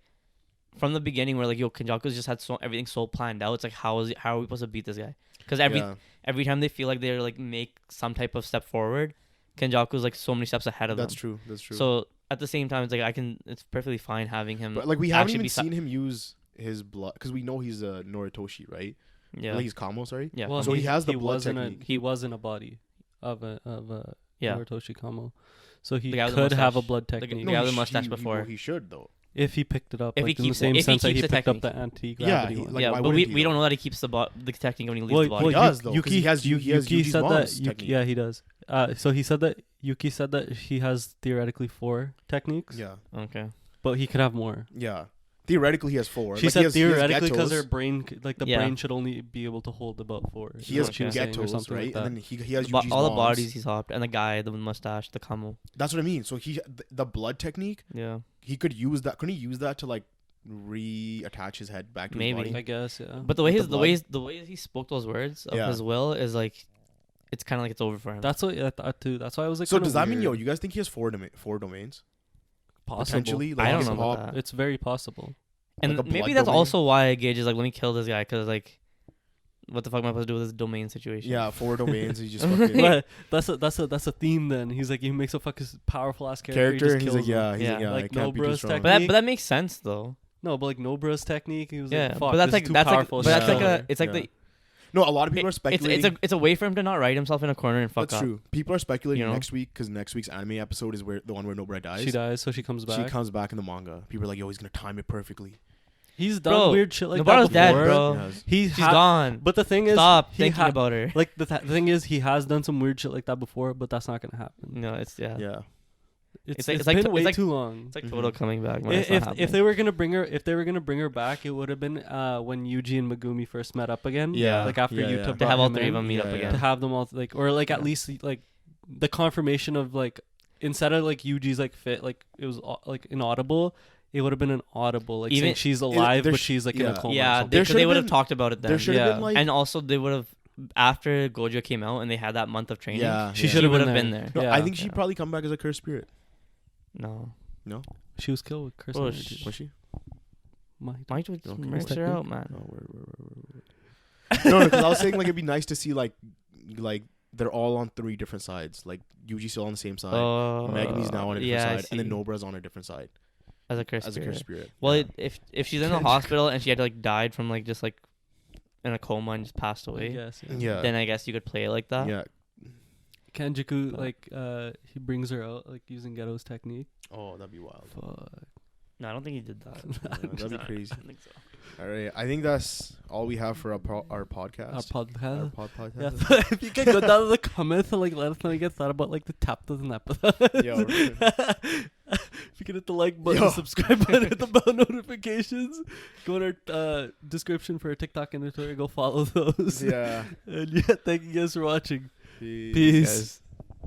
from the beginning where like Kenjaku's just had everything so planned out. It's like how are we supposed to beat this guy? Because every time they feel like they're like make some type of step forward, Kenjaku's like so many steps ahead of them. That's true. So So at the same time, it's like it's perfectly fine having him. but like we haven't actually even seen him use his blood because we know he's a Noritoshi, right? Yeah. Like he's Kamo, sorry. Yeah. Well, So he has the blood was in a technique. he was in a body of a Yeah. Narutoshi Kamo, so he The guy with the could have a mustache. blood The technique guy with the he mustache he before. he should though. if he picked it up. If he like, in the keeps it- same if he sense that he keeps the picked up technique. the anti-gravity Yeah, one. like, yeah, why but wouldn't he, we don't though? know that he keeps the technique when he leaves the body. he does, though, 'cause Yuki he has Yuki Yuji's said mom's that. technique. Yeah, he does. So he said that he has theoretically 4 techniques. Yeah. Okay. But he could have more. Yeah. Theoretically, he has 4. She Like, said he has theoretically because Getos. her brain, the Yeah. brain should only be able to hold about 4. He is has what she was saying, or Getos, something right? like that. And then he has But Yuji's all the mom's. bodies he's hopped, and the guy, the mustache, the Kamo. That's what I mean. So the blood technique, Yeah. he could use that. Couldn't he use that to like reattach his head back to Maybe. his body? I guess, yeah. But the way With the the way he spoke those words of Yeah. his will is like, it's kind of like it's over for him. That's what I thought too. That's why I was like. So kinda does that mean, weird. you guys think he has 4 domains? Possible. Potentially, like I don't he know can about hop- that. It's very possible. And like a maybe blood that's domain? also why Gage is like, let me kill this guy, because like, what the fuck am I supposed to do with this domain situation? Yeah, 4 domains. He just fucking But that's a theme. Then he's like, he makes a fucking powerful ass character. and he's like, kills him. yeah, Yeah. Like I can't be too Nobra's strong. technique. But that makes sense though. No, but like Nobra's technique, he was Yeah, like, fuck, but that's this like is too that's like powerful. but that's shit. like a it's like Yeah. the No, a lot of people are speculating. it's a way for him to not write himself in a corner and fuck That's up. true. People are speculating You know? next week because next week's anime episode is where the one where Nobara dies. She dies, so she comes back. She comes back in the manga. People are like, yo, he's gonna time it perfectly. He's done Bro, weird shit like Nobara's that dead, before. bro. Yes. He's She's gone. But the thing is, Stop he thinking about her. Like the thing is, he has done some weird shit like that before, but that's not gonna happen. No, it's Yeah. It's like- been it's way like- too long. It's like Mhm. Toto coming back. When it's not If happening. they were gonna bring her back, it would have been when Yuji and Megumi first met up again. Yeah. like after Yeah, Yuta yeah. brought to have all him three in, of them meet Yeah, up yeah. again. to have them all like, or like at Yeah. least like the confirmation of like instead of like Yuji's like fit, like it was like inaudible. It would have been an audible, like Even- saying she's alive, there but sh- she's like in a yeah. coma. or Yeah, something. There they should've would have been- talked about it then. There should have Yeah. been like And also they would have after Gojo came out and they had that month of training. yeah. She yeah. should have would been have there. been there. No, Yeah. I think she'd Yeah. probably come back as a cursed spirit. No. No, She was killed with curse Oh, energy. was she? Might. Mike would Okay. mix her out, man. No, no, because I was saying like it'd be nice to see like they're all on 3 different sides. Like Yuji's still on the same side. Megumi's now on a different yeah, I side, and then see. Nobara's on a different side as a cursed as a spirit. cursed spirit. Well, Yeah. if she's in the hospital and she had like died from like just like in a coma and just passed away, yeah, then I guess you could play it like that. Yeah. Kanjiku, like, he brings her out, like, using Geto's technique. Oh, that'd be wild. Fuck. No, I don't think he did that. That'd be crazy. I don't think so. All right, I think that's all we have for our podcast. Our podcast. podcast. Yeah, if you can go down in the comments and like let us know you get thought about like the tap doesn't episode. Yo, if you can hit the like button, subscribe button, hit the bell notifications. Go in our description for our TikTok and our Twitter. Go follow those. Yeah. And yeah, thank you guys for watching. Peace. Peace.